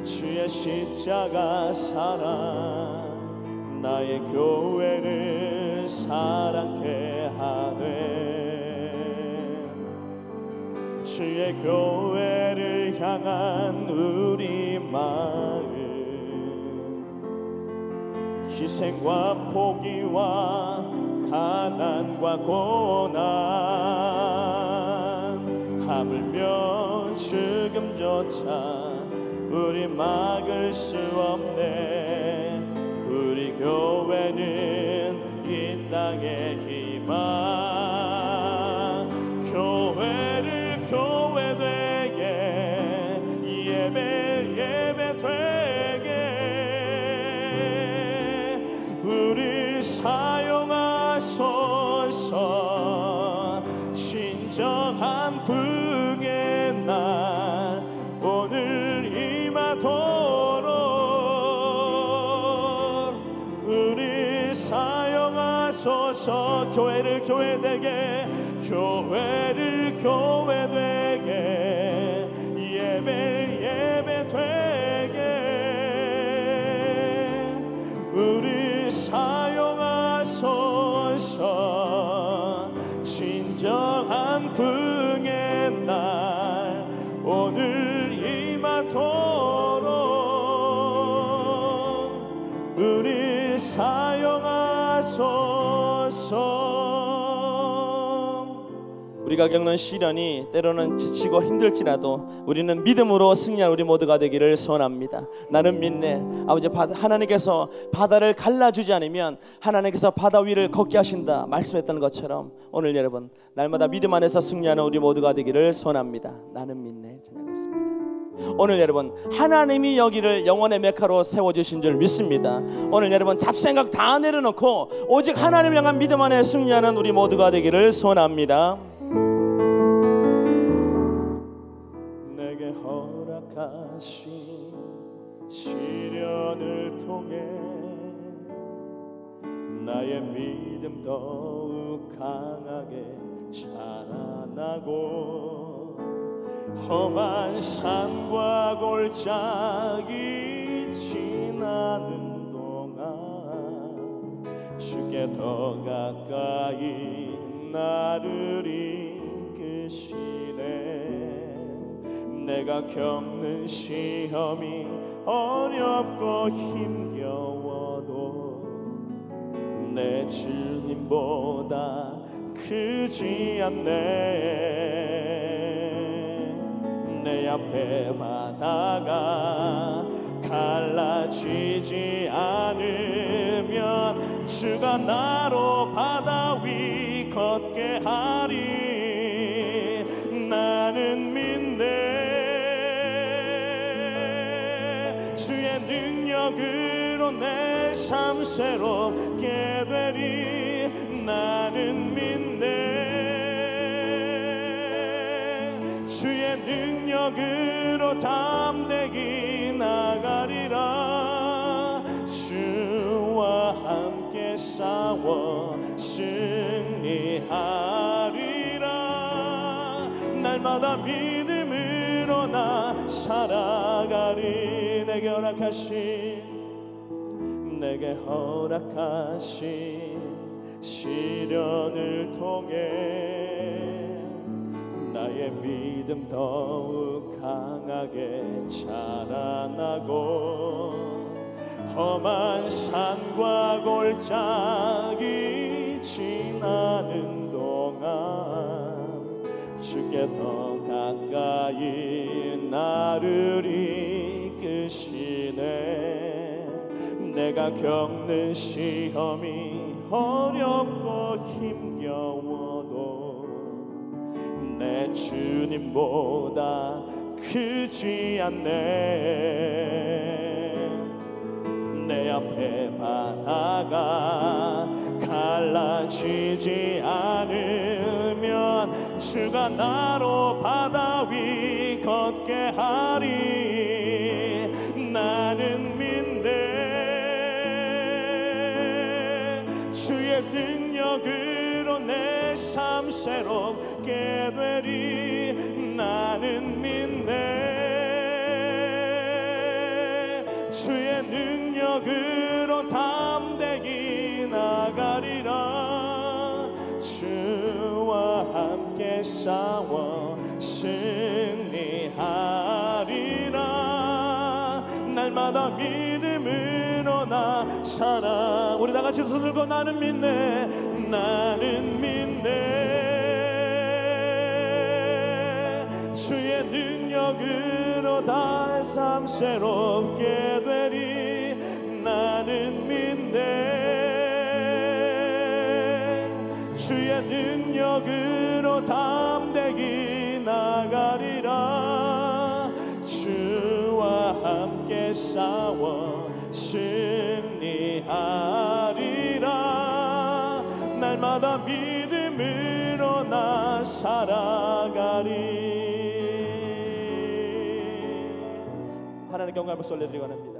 주의 십자가 사랑, 나의 교회를 사랑케 하네. 주의 교회를 향한 우리 마음, 희생과 포기와 가난과 고난, 하물며 죽음조차 우리 막을 수 없네. 우리 교회는 이 땅의 희망, 교회를 교회 되게, 예배 예배 되게 우리 사용하소서. 진정한 풍의 날 오늘 임하도록 우리 사용하소서. 교회를 교회 되게, 교회를 교회 되게, 예배 예배 되게 우리 사용하소서. 진정한 풍의 날 오늘 임하도록 우리 사용하소서. 우리가 겪는 시련이 때로는 지치고 힘들지라도 우리는 믿음으로 승리한 우리 모두가 되기를 소원합니다. 나는 믿네. 아버지, 하나님께서 바다를 갈라주지 않으면 하나님께서 바다 위를 걷게 하신다 말씀했던 것처럼 오늘 여러분 날마다 믿음 안에서 승리하는 우리 모두가 되기를 소원합니다. 나는 믿네. 찬양하겠습니다. 오늘 여러분 하나님이 여기를 영혼의 메카로 세워주신 줄 믿습니다. 오늘 여러분 잡생각 다 내려놓고 오직 하나님을 향한 믿음 안에 승리하는 우리 모두가 되기를 소원합니다. 내게 허락하신 시련을 통해 나의 믿음 더욱 강하게 자라나고 험한 산과 골짜기 지나는 동안 주께 더 가까이 나를 이끄시네. 내가 겪는 시험이 어렵고 힘겨워도 내 주님보다 크지 않네. 내 앞에 바다가 갈라지지 않으면 주가 나로 바다 위 걷게 하리. 나는 믿네. 주의 능력으로 내 삶 새롭게 되리. 나는 믿네. 주의 능력으로 담대히 나가리라. 주와 함께 싸워 승리하리. 승리하리라. 날마다 믿음으로 나 살아가리. 내게 허락하신 시련을 통해 나의 믿음 더욱 강하게 자라나고 험한 산과 골짜기 지나는 동안 주께 더 가까이 나를 이끄시네. 내가 겪는 시험이 어렵고 힘겨워도 내 주님보다 크지 않네. 내 앞에 바다가 갈라지지 않으면 주가 나로 바다 위 걷게 하리. 나는 믿네. 주의 능력으로 내 삶 새롭게 되리. 나는 믿네. 주의 능력으로 담대히 나가리라. 주와 함께 싸워 승리하리라. 날마다 믿음으로 나 살아. 우리 다 같이 손 들고 나는 믿네. 나는 믿네. 주의 능력으로 다 삶 새롭게 되리. 나는 믿네. 주의 능력으로 담대히 나가리라. 주와 함께 싸워 승리하리라. 날마다 믿음으로 나 살아가리. 하나님께 영광을 올려드리고 합니다.